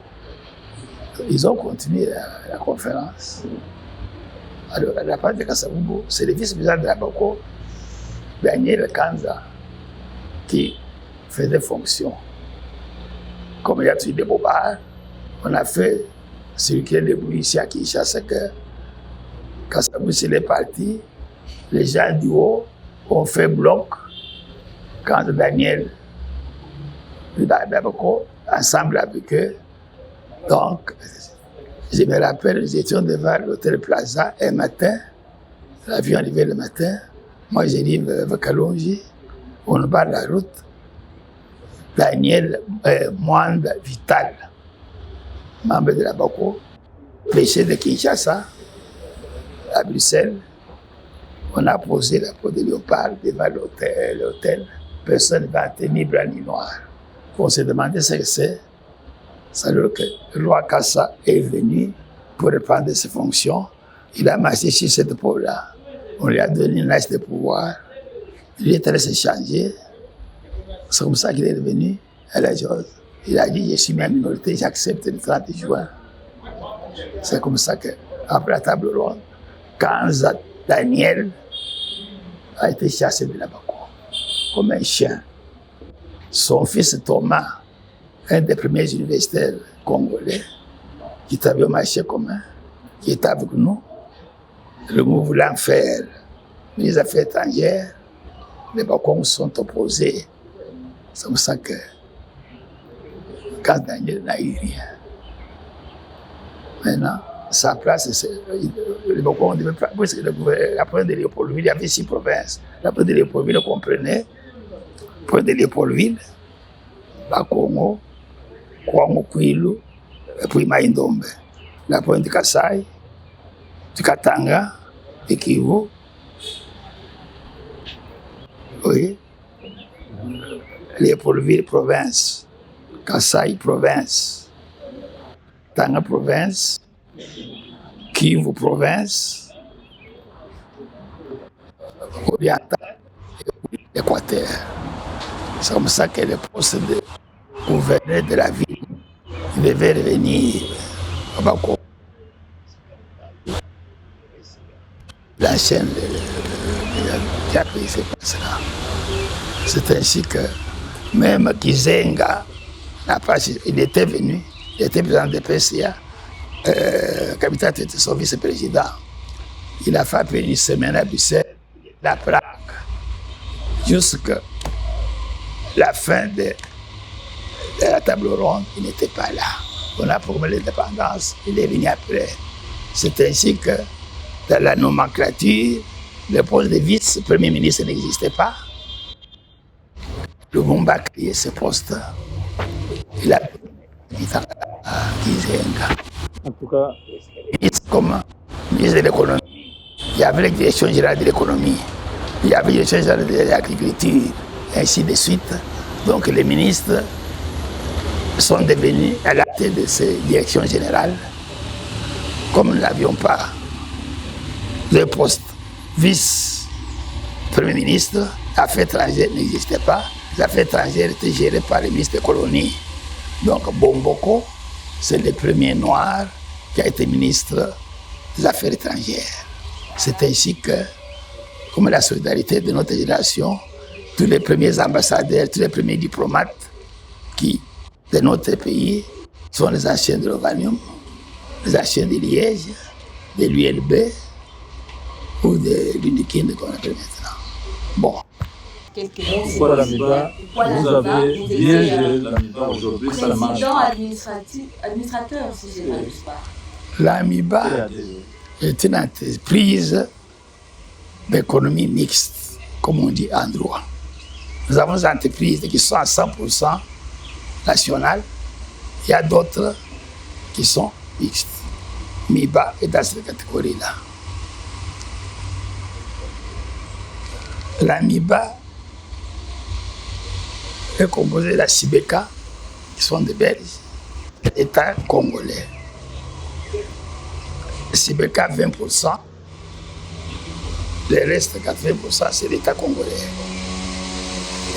Ils ont continué la conférence. Alors, à la part de Kassaboubou, c'est le vice-président de la Bako, Daniel Kanza, qui faisait fonction. Comme il y a eu des bobards, on a fait circuler le bruit ici à Kinshasa que Kassaboubou, s'il est parti, les gens du haut ont fait bloc quand Daniel Bako, ensemble avec eux. Donc, je me rappelle, nous étions devant l'hôtel Plaza un matin, l'avion arrivait le matin, moi j'arrive avec Kalonji, on barre la route, Daniel Mwanda Vital, membre de la Bako, pêché de Kinshasa, à Bruxelles, on a posé la peau de léopard devant l'hôtel, personne ne va tenir blanc ni noir. On s'est demandé ce que c'est. C'est alors que le roi Kassa est venu pour reprendre ses fonctions. Il a marché sur cette peau-là. On lui a donné une lâche de pouvoir. Il est allé se changer. C'est comme ça qu'il est revenu à la chose. Il a dit, je suis ma minorité, j'accepte le 30 juin. C'est comme ça qu'après la table ronde, quand Daniel a été chassé de la Bako, comme un chien. Son fils Thomas, un des premiers universitaires congolais, qui travaillait au marché commun, qui était avec nous, le mot voulant faire les affaires étrangères, les Bakongos sont opposés. C'est comme ça que, quand Daniel n'a eu rien, maintenant, sa place, les Bakongos devaient prendre, parce que la province de Léopoldville, il y avait 6 provinces. La province de Léopoldville comprenait la province de Léopoldville, Bakongo, Kwango Kwilu, et puis Maïndombe. La province de Kassai, du Katanga, de Kivu. Oui. Léopoldville, province. Kassai, province. Katanga, province. Kivu, province. Oriental, Équateur. C'est comme ça que le poste de gouverneur de la ville devait revenir à Bako. La chaîne qui a pris ces places-là. C'est ainsi que même Kizenga, il était venu, il était président de PCA, Kabitat était son vice-président. Il a fait une semaine à Bruxelles, la Prague, jusqu'à la fin de à la table ronde, il n'était pas là. On a proclamé l'indépendance, il est venu après. C'est ainsi que dans la nomenclature, le poste de vice-premier ministre n'existait pas. Lumumba a créé ce poste. Il a mis à Kizenga. En tout cas, Comme ministre de l'économie, il y avait la direction générale de l'économie, il y avait la direction générale de l'agriculture, et ainsi de suite. Donc les ministres sont devenus à la tête de ces directions générales. Comme nous n'avions pas le poste vice-premier ministre, l'affaire étrangère n'existait pas. L'affaire étrangère était gérée par le ministre des colonies. Donc Bomboko, c'est le premier noir qui a été ministre des Affaires étrangères. C'est ainsi que, comme la solidarité de notre génération, tous les premiers ambassadeurs, tous les premiers diplomates de notre pays sont les anciens de l'Ovanium, les anciens de Liège, de l'ULB ou de l'Unikin qu'on appelle maintenant. Bon. Pourquoi l'AMIBA, vous avez bien géré l'AMIBA aujourd'hui, ça marche. Président administrateur, si je ne m'abuse pas. L'AMIBA est une entreprise d'économie mixte, comme on dit en droit. Nous avons des entreprises qui sont à 100% nationales. Il y a d'autres qui sont mixtes. MIBA est dans cette catégorie-là. L'AMIBA est composée de la Sibeka, qui sont des Belges, et l'État congolais. Sibeka 20%, le reste 80% c'est l'État congolais.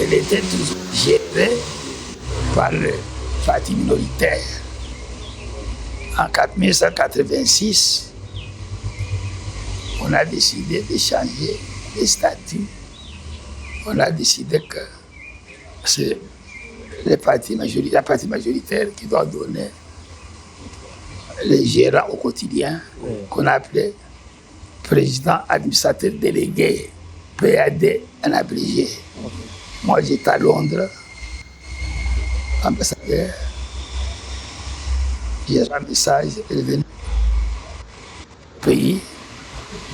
Elle était toujours gérée par le parti minoritaire. En 1986, on a décidé de changer les statuts. On a décidé que c'est la partie majoritaire qui doit donner les gérants au quotidien, qu'on appelait président administrateur délégué, PAD en abrégé. Moi, j'étais à Londres, ambassadeur. J'ai un message, il est venu au pays.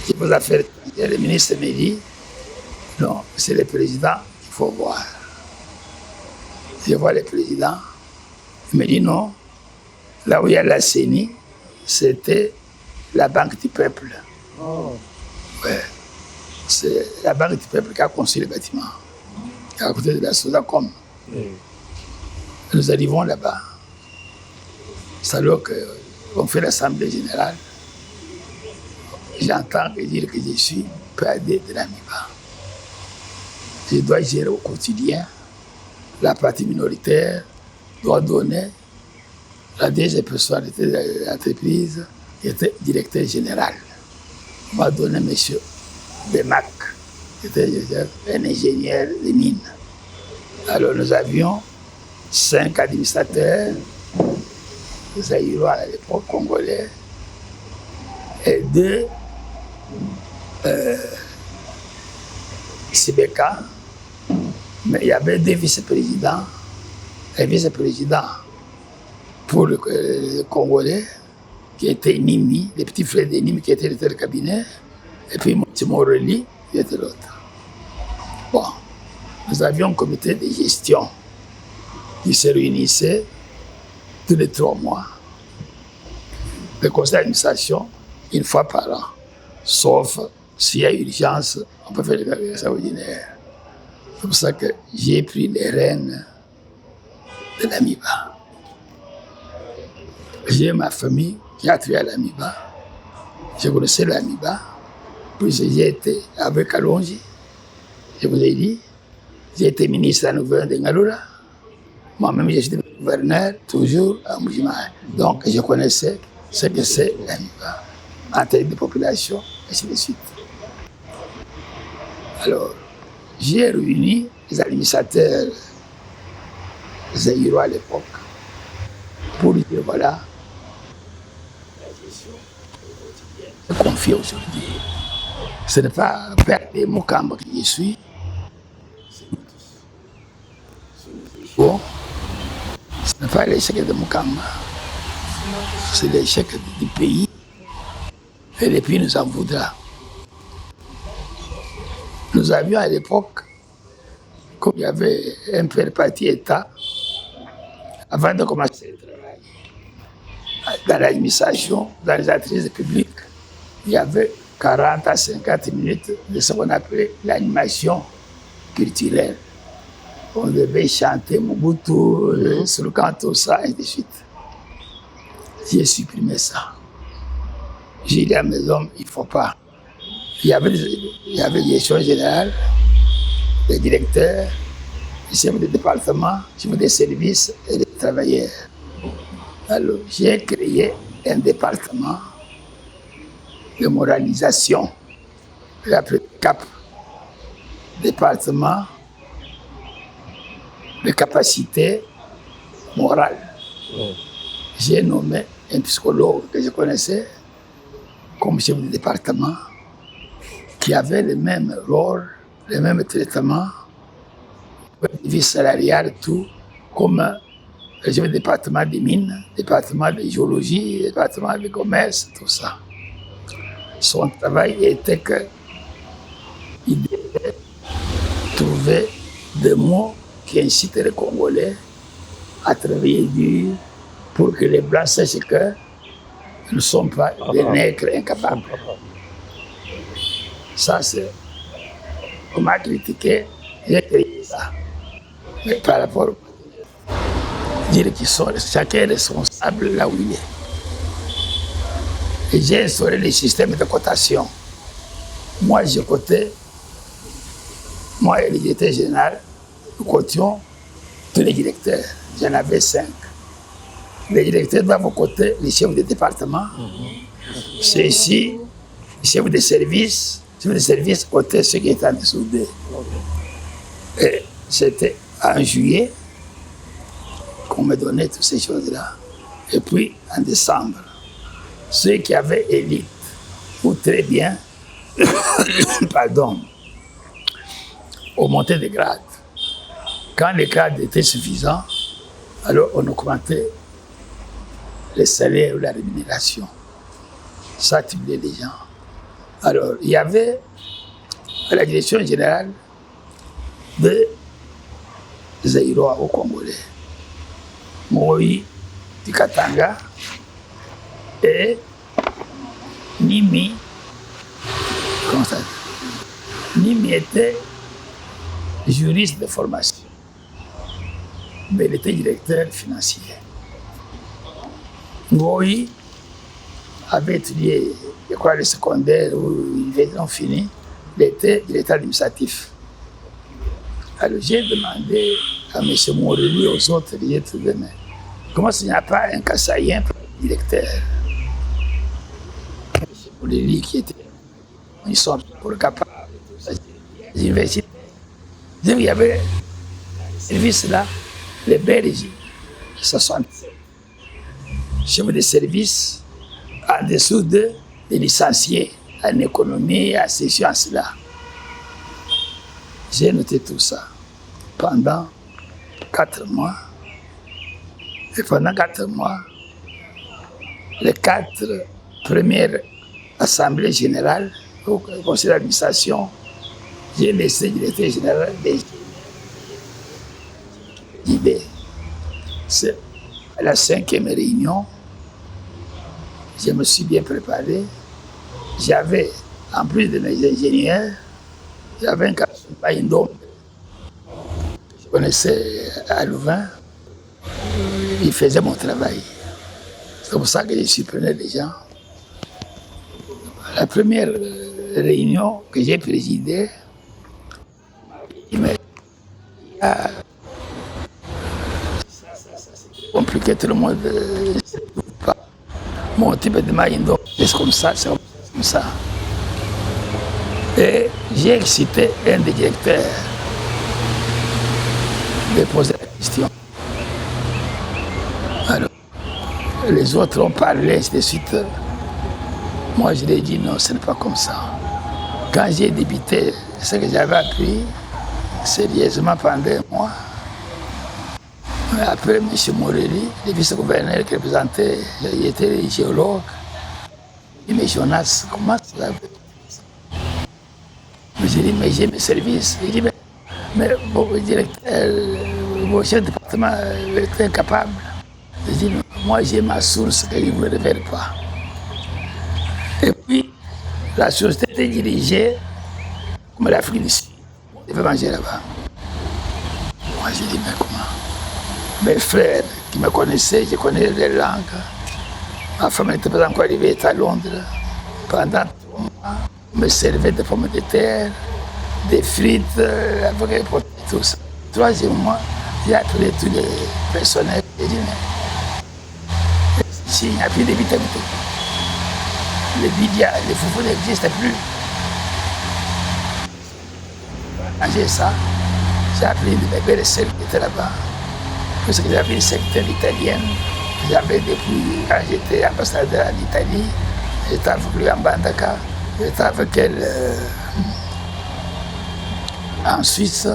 J'ai vos affaires étrangères. Le ministre me dit, non, c'est le président qu'il faut voir. Je vois le président. Il me dit non. Là où il y a la CENI, c'était la Banque du Peuple. Oh. Ouais. C'est la Banque du Peuple qui a construit le bâtiment, à côté de la Sodacom. Nous arrivons là-bas. C'est alors qu'on fait l'Assemblée générale. J'entends dire que je suis PAD de l'AMIBA. Je dois gérer au quotidien. La partie minoritaire doit donner la deuxième personnalité de l'entreprise qui était directeur général. On m'a donné M. Demac, qui était un ingénieur des mines. Alors nous avions 5 administrateurs, Zaïrois à l'époque, congolais, et 2 Sibeka. Mais il y avait 2 vice-présidents. Un vice-président pour le Congolais, qui était Nimi, le petit frère de Nimi qui était le cabinet, et puis Morelli, qui était l'autre. Bon, nous avions un comité de gestion qui se réunissait tous les 3 mois. Le conseil d'administration, 1 fois par an, sauf s'il y a urgence, on peut faire les extraordinaires. C'est pour ça que j'ai pris les rênes de l'AMIBA. J'ai ma famille qui a travaillé à l'AMIBA. Je connaissais l'AMIBA. Puis j'ai été avec Kalonji. Je vous ai dit, j'ai été ministre à Nouvelle de Ngaloula. Moi-même, j'ai été gouverneur, toujours à Mujima. Donc, je connaissais ce que c'est l'AMIBA, en termes de population, et ainsi de suite. Alors, j'ai réuni les administrateurs zaïrois à l'époque pour dire voilà, la gestion quotidienne confiée aujourd'hui. Ce n'est pas Père Mokamba qui y suis, c'est nous tous. Bon, pas l'échec de Mukamba, c'est l'échec du pays. Et le pays nous en voudra. Nous avions à l'époque, comme il y avait un peu le parti État, avant de commencer le travail, dans l'administration, dans les entreprises publiques, il y avait 40 à 50 minutes de ce qu'on appelait l'animation culturelle. On devait chanter Mobutu, sur le canto, ça, et ainsi de suite. J'ai supprimé ça. J'ai dit à mes hommes, il ne faut pas. Il y avait des directions générales, des directeurs, des chefs de département, des chefs de services et des travailleurs. Alors, j'ai créé un département de moralisation. J'ai appelé CAP, département de capacité morale. J'ai nommé un psychologue que je connaissais comme chef de département qui avait le même rôle, le même traitement, le vie salariale, tout, comme le chef de département des mines, département de géologie, département de commerce, tout ça. Son travail était qu'il devait trouver des mots qui incitent les Congolais à travailler dur pour que les Blancs sachent que nous ne sommes pas des nègres incapables. Ça, c'est... On m'a critiqué, j'ai créé ça. Mais par rapport à dire qu'ils sont chacun est responsable là où il est. Et j'ai instauré les systèmes de cotation. Moi, j'ai coté, moi et le directeur général, nous cotions tous les directeurs. J'en avais 5. Les directeurs doivent coter les chefs de département. C'est ici, les chefs de service. Les chefs de service cotaient ceux qui étaient en dessous d'eux. Et c'était en juillet qu'on me donnait toutes ces choses-là. Et puis, en décembre, ceux qui avaient élite, ou très bien, pardon, ont monté de grade. Quand les grades étaient suffisants, alors on augmentait les salaires ou la rémunération. Ça attirait les gens. Alors, il y avait à la direction générale de Zaïrois au Congolais, Moï du Katanga et Nimi. Comment ça? Nimi était juriste de formation, mais il était directeur financier. Moï avait étudié, je crois, le secondaire où ils ont fini, il était directeur administratif. Alors j'ai demandé à M. Morelli et aux autres, j'ai trouvé, mais comment s'il n'y a pas un Kassaïen pour le directeur? M. Morelli qui était, ils sont pour le capable, les universités. Il y avait un service là, les Belges, 67. Chef de service en dessous des licenciés en économie, en ces sciences-là. J'ai noté tout ça pendant 4 mois. Et pendant 4 mois, les 4 premières assemblées générales au conseil d'administration, j'ai laissé le directeur général des JB. C'est à la 5e réunion, je me suis bien préparé. J'avais, en plus de mes ingénieurs, j'avais un capitaine d'homme. Je connaissais à Louvain. Il faisait mon travail. C'est pour ça que je supprimais les gens. La première réunion que j'ai présidée, il m'a dit, compliqué, tout le monde ne sait pas. Mon type de maïndo, c'est comme ça, c'est comme ça. Et j'ai excité un des directeurs de poser la question. Alors, les autres ont parlé, ainsi de suite. Moi, je lui ai dit non, ce n'est pas comme ça. Quand j'ai débuté ce que j'avais appris sérieusement pendant un mois, Après M. Morelli, le vice-gouverneur qui représentait, il était géologue. Il me dit, Jonas, comment ça va? J'ai dit, mais j'ai mes services. Il dit, mais mon directeur, mon chef de département est incapable. J'ai dit, moi j'ai ma source que je ne vous révèle pas. Et puis, la société était dirigée comme l'Afrique du Sud. Je devais manger là-bas. Moi j'ai dit, mais comment? Mes frères qui me connaissaient, je connais les langues. Ma femme n'était pas encore arrivée, elle était à Londres. Pendant 3 mois, on me servait des pommes de terre, des frites, avec tout ça. 3e mois, j'ai appelé tous les personnels. J'ai dit, mais ici, il n'y a plus de vitamines. Les bidia, les foufous n'existent plus. Manger ça, j'ai appelé les bébés de celles qui étaient là-bas. Parce que j'avais une secteur italienne. J'avais depuis quand j'étais ambassadeur en Italie, j'étais avec lui en Bandaka, j'étais avec elle en Suisse,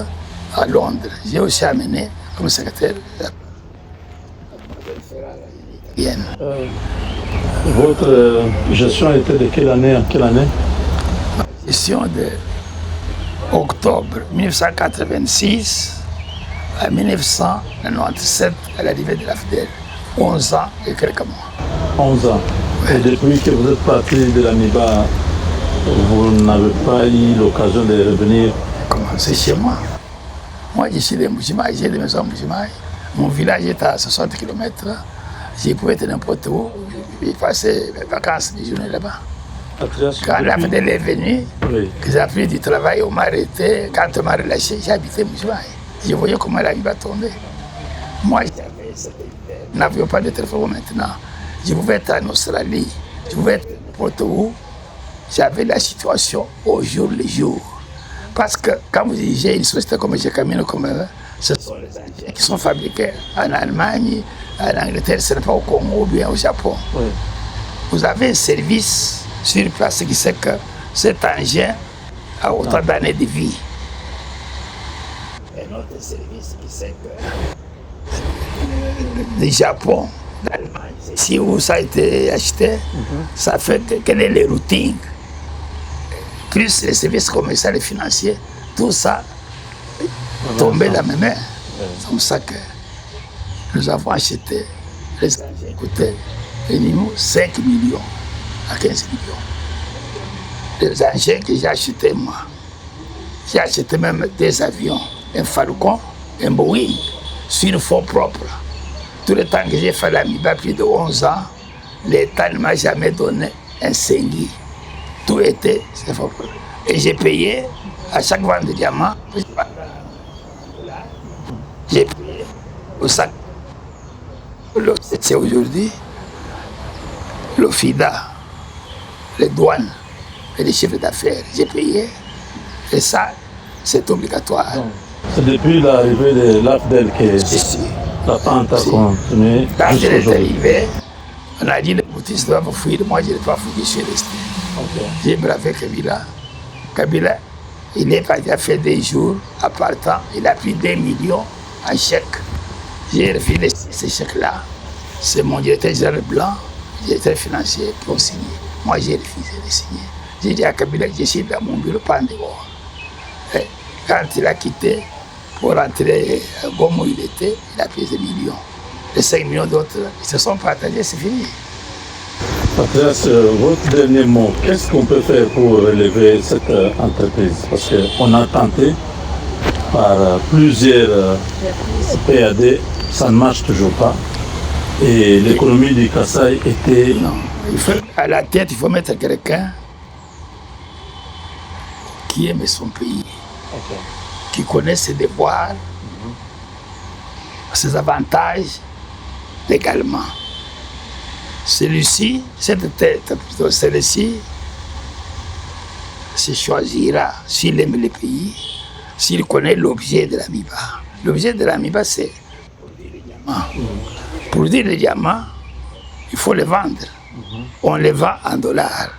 à Londres. J'ai aussi amené comme secrétaire italienne. Votre gestion était de quelle année en quelle année? Ma gestion de octobre 1986 à 1997 à l'arrivée de la FDL. 11 ans et quelques mois. 11 ans. Ouais. Et depuis que vous êtes parti de la MIBA, vous n'avez pas eu l'occasion de revenir? Commencer chez moi. Moi, je suis de Mbujimaï, j'ai des maisons à Mbujimaï. Mon village est à 60 km. Je pouvais être n'importe où. J'ai passé mes vacances, mes journées là-bas. Quand la FDL est venue, oui, que j'ai pris du travail, on m'a arrêté. Quand on m'a relâché, j'ai habité Mbujimaï. Je voyais comment la vie va tomber. Moi, nous n'avions pas de téléphone maintenant. Je pouvais être en Australie, je pouvais être n'importe où. J'avais la situation au jour le jour. Parce que quand vous dirigez une société comme Camino, ce sont les engins qui sont fabriqués en Allemagne, en Angleterre, ce n'est pas au Congo ou bien au Japon. Oui. Vous avez un service sur place qui sait que cet engin a autant d'années de vie. Un autre service qui sait que du Japon, d'Allemagne, si où ça a été acheté, ça fait quel est le routing, plus les services commerciaux et financiers, tout ça tombait dans mes mains. C'est comme ça que nous avons acheté les engins coûtaient minimum 5 millions à 15 millions. Les engins que j'ai achetés moi. J'ai acheté même des avions, un Falcon, un Boeing, sur fonds propres. Tout le temps que j'ai fait la MIBA, plus de 11 ans, l'État ne m'a jamais donné un centi. Tout était ses fonds propres. Et j'ai payé à chaque vente de diamants. J'ai payé au sac. C'est aujourd'hui le FIDA, les douanes et les chiffres d'affaires. J'ai payé. Et ça, c'est obligatoire. C'est depuis l'arrivée de l'AFDEL que la pente a continué. Quand elle est arrivée, on a dit les boutistes doivent fuir. Moi, je n'ai pas fui, je suis resté. Okay. J'ai bravé Kabila. Kabila, il est parti à faire des jours à partant. Il a pris 2 millions en chèque. J'ai refusé ces chèques-là. C'est mon directeur général blanc, directeur financier, qui ont signé. Moi, j'ai refusé de signer. J'ai dit à Kabila que je suis dans mon bureau, pas en dehors. Et quand il a quitté pour rentrer à Gomo, il a payé des millions. Les 5 millions d'autres, ils se sont partagés, c'est fini. Patrice, votre dernier mot, qu'est-ce qu'on peut faire pour relever cette entreprise? Parce qu'on a tenté par plusieurs PAD, ça ne marche toujours pas. Et l'économie du Kasaï était... Non, à la tête, il faut mettre quelqu'un qui aime son pays, qui connaît ses devoirs, ses avantages légalement. Celui-ci, cette tête, plutôt celle-ci, se choisira s'il aime le pays, s'il connaît l'objet de la MIBA. L'objet de la MIBA, c'est produire les diamants. Produire les diamants, il faut les vendre. On les vend en dollars.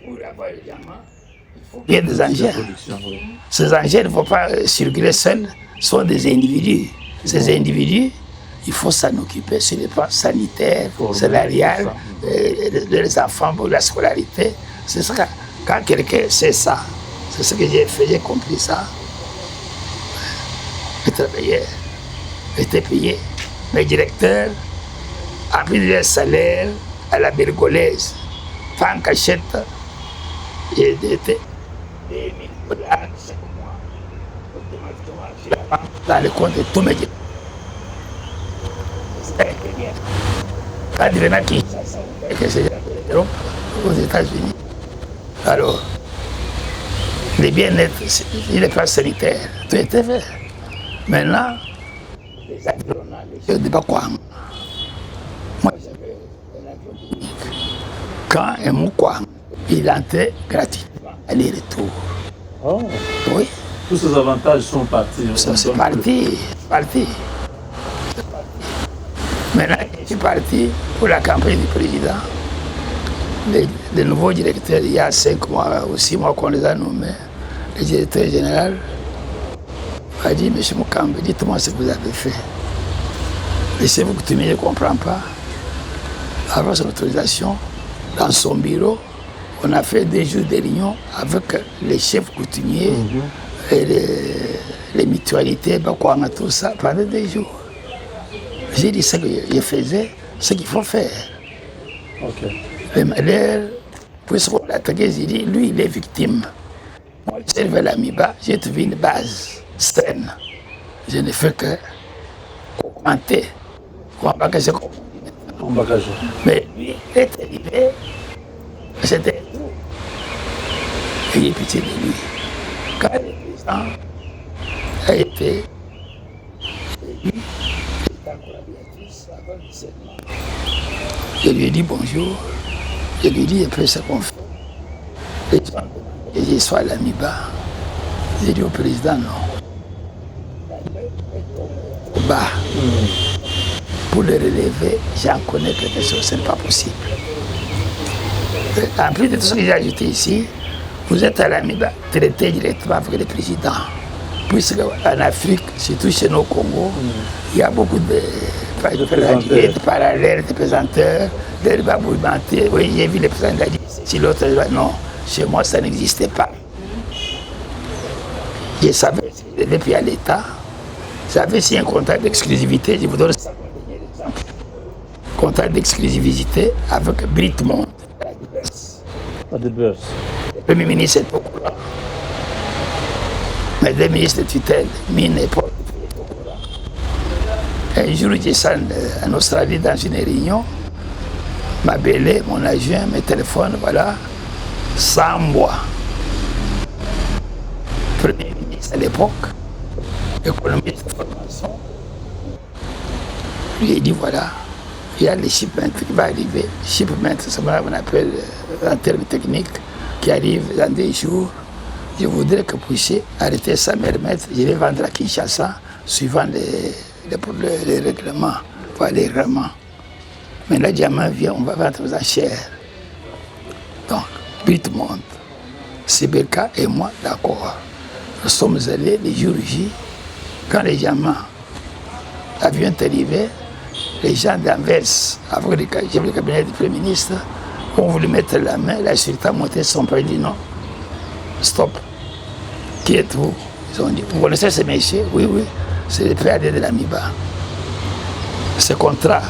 Pour avoir les diamants, Il y a des engins. Ces engins ne vont pas circuler seuls, ce sont des individus. Ces individus, il faut s'en occuper sur les plans sanitaires, salarial, les enfants pour la scolarité. C'est ça. Quand quelqu'un sait ça, c'est ce que j'ai fait, j'ai compris ça. Je travaillais, j'étais payé. Mes directeurs, en plus de leur salaire, à la bergolaise, pas en cachette, j'étais des $1000 chaque mois. Dans le compte de tous mes directeurs. Quand il y en a qui aux États-Unis. Alors, les bien-être, les plans sanitaires, tout était fait. Maintenant, les environnants, les choses de Bakwang. Moi, j'avais un avion unique. Quand un Moukwang, il entrait gratuitement, aller-retour. Oh. Oui. Tous ces avantages sont partis. Ça, c'est parti. Maintenant, je suis parti pour la campagne du président. Le nouveau directeur, il y a 5 mois ou 6 mois qu'on les a nommés, le directeur général a dit, M. Mukambe, dites-moi ce que vous avez fait. Laissez-vous coutumier, je ne comprends pas. Avant son autorisation, dans son bureau, on a fait 2 jours de réunion avec les chefs coutumiers et les mutualités, tout ça, pendant 2 jours. J'ai dit ce que je faisais, ce qu'il faut faire. Okay. Le malheur, puisqu'on l'a attaqué, j'ai dit, lui, il est victime. Moi, je servais l'Amiba, j'ai trouvé une base saine. Je ne fais que augmenter. Mais lui, il est arrivé, c'était tout. Ayez pitié de lui. Quand le président a été élu, je lui ai dit bonjour, je lui ai dit après ce qu'on fait. Et je sois à l'Amiba. J'ai dit au président non. Bas. Pour le relever, j'en connais quelque chose, ce n'est pas possible. En plus de tout ce que j'ai ajouté ici, vous êtes à l'Amiba, traité directement avec le président. Puisqu'en Afrique, surtout chez nos Congo, il y a beaucoup de parallèles, de présenteurs, de babouimentés. Oui, j'ai vu les présenteurs dire si l'autre non, chez moi ça n'existait pas. Je savais ce que je devais payer à l'État. J'avais signé un contrat d'exclusivité, je vous donne ça comme dernier exemple. Contrat d'exclusivité avec Britmont. De Beurs. Le Premier ministre est au courant. Mais 2 ministres de tutelle, Mine et Paul. Un jour, je suis en Australie dans une réunion. Ma belle, mon agent, mes téléphones, voilà. Sambwa, Premier ministre à l'époque, économiste de formation. Lui ai dit voilà, il y a les shipments qui vont arriver. Shipment, c'est ce qu'on appelle en termes techniques, qui arrivent dans 2 jours. Je voudrais que vous puissiez arrêter ça, me remettre. Je vais vendre à Kinshasa, suivant les règlements, pas les règlements. Mais là, le diamant vient, on va vendre aux enchères. Donc, tout le monde, Sibeka et moi, d'accord. Nous sommes allés le jour J, quand les diamants avions arrivé, les gens d'Anvers, avec le cabinet du Premier ministre, ont voulu mettre la main, la sécurité a monté son père, dit non, stop. Qui êtes-vous? Ils ont dit, vous connaissez ce monsieur? Oui, oui, c'est le PAD de l'Amiba. Ce contrat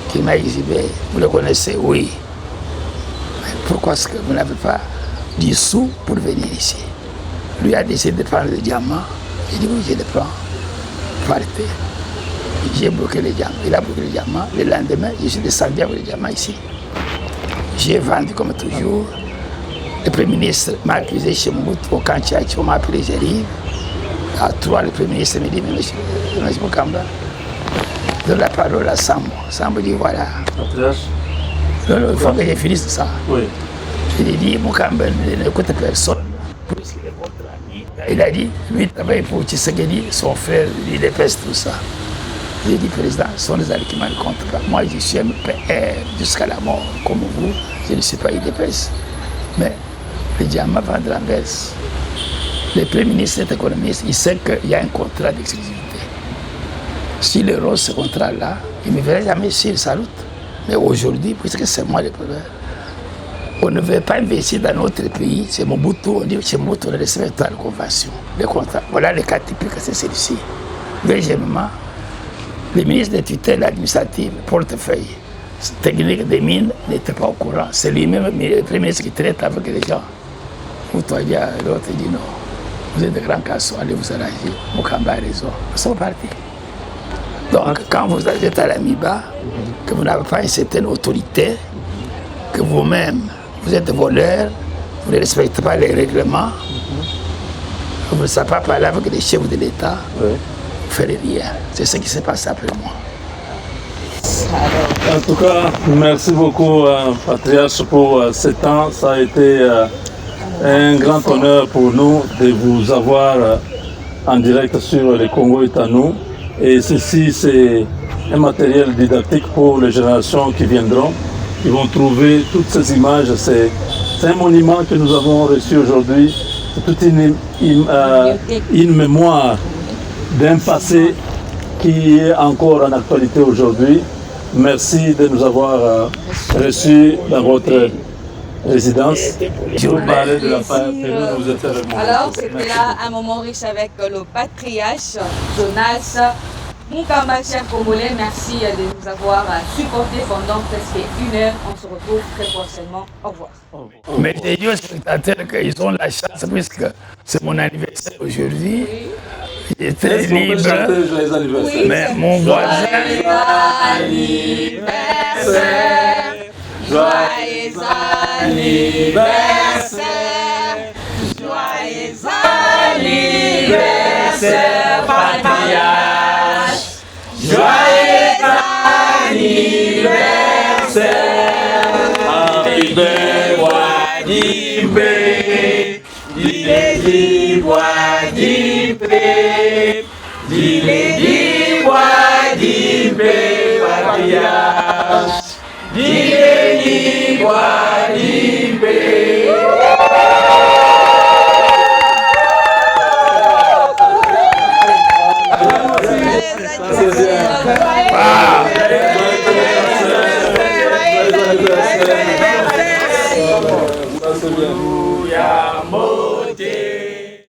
qu'il m'a exhibé, vous le connaissez? Oui. Mais pourquoi est-ce que vous n'avez pas du sou pour venir ici? Lui a décidé de prendre le diamant. J'ai dit oui, je le prends. Partez. J'ai bloqué le diamant. Il a bloqué le diamant. Le lendemain, je suis descendu avec le diamant ici. J'ai vendu comme toujours. Le Premier ministre m'a accusé chez Mout au Kantiachi, on m'a appelé, j'arrive. À 3, le Premier ministre me dit, mais monsieur Mukamba, donne la parole à Sambo. Sambo dit, voilà. Non, il faut que je finisse ça. Oui. Je lui ai dit, Mukamba n'écoute personne. Puisqu'il est votre ami. Il a dit, lui, il travaille pour Tshisekedi, son frère, il dépêche tout ça. J'ai dit, président, ce sont les amis qui ne me comptent pas. Moi, je suis MPR jusqu'à la mort, comme vous. Je ne suis pas IDPS. Mais le diamant vend de l'Anvers. Le Premier ministre est économiste, il sait qu'il y a un contrat d'exclusivité. S'il rose ce contrat-là, il ne me verrait jamais sur sa route. Mais aujourd'hui, puisque c'est moi le problème, on ne veut pas investir dans notre pays, c'est Mobutu, on dit que c'est Mobutu, on respecte la convention, le contrat. Voilà le cas typique, c'est celui-ci. Deuxièmement, le ministre de tutelle administrative, portefeuille, technique des mines, n'était pas au courant. C'est lui-même le Premier ministre qui traite avec les gens. Ou toi, l'autre dit non, vous êtes de grands cassons, allez vous arranger, Mokamba a raison. Nous sommes partis. Donc, quand vous êtes à la MIBA, que vous n'avez pas une certaine autorité, que vous-même, vous êtes voleur, vous ne respectez pas les règlements, vous ne savez pas parler avec les chefs de l'État, vous ne ferez rien. C'est ce qui s'est passé après moi. En tout cas, merci beaucoup, Patriarche, pour ce temps. Ça a été un grand honneur pour nous de vous avoir en direct sur le Congo est à nous. Et ceci, c'est un matériel didactique pour les générations qui viendront. Ils vont trouver toutes ces images. C'est un monument que nous avons reçu aujourd'hui. C'est toute une mémoire d'un passé qui est encore en actualité aujourd'hui. Merci de nous avoir reçus dans votre résidence. Je vous parlais de la part que vous êtes avec moi. Alors, c'était là un moment riche avec le patriarche Jonas Mukamba, chers Congolais. Merci de nous avoir supportés pendant presque 1 heure. On se retrouve très prochainement. Au revoir. Mais j'ai dit aux spectateurs qu'ils ont la chance, puisque c'est mon anniversaire aujourd'hui. J'étais libre. Oui, Mais mon voisin. Joyeux anniversaire, joyeux anniversaire, joyeux anniversaire, patriarche, joyeux anniversaire, happy birthday, patriarche,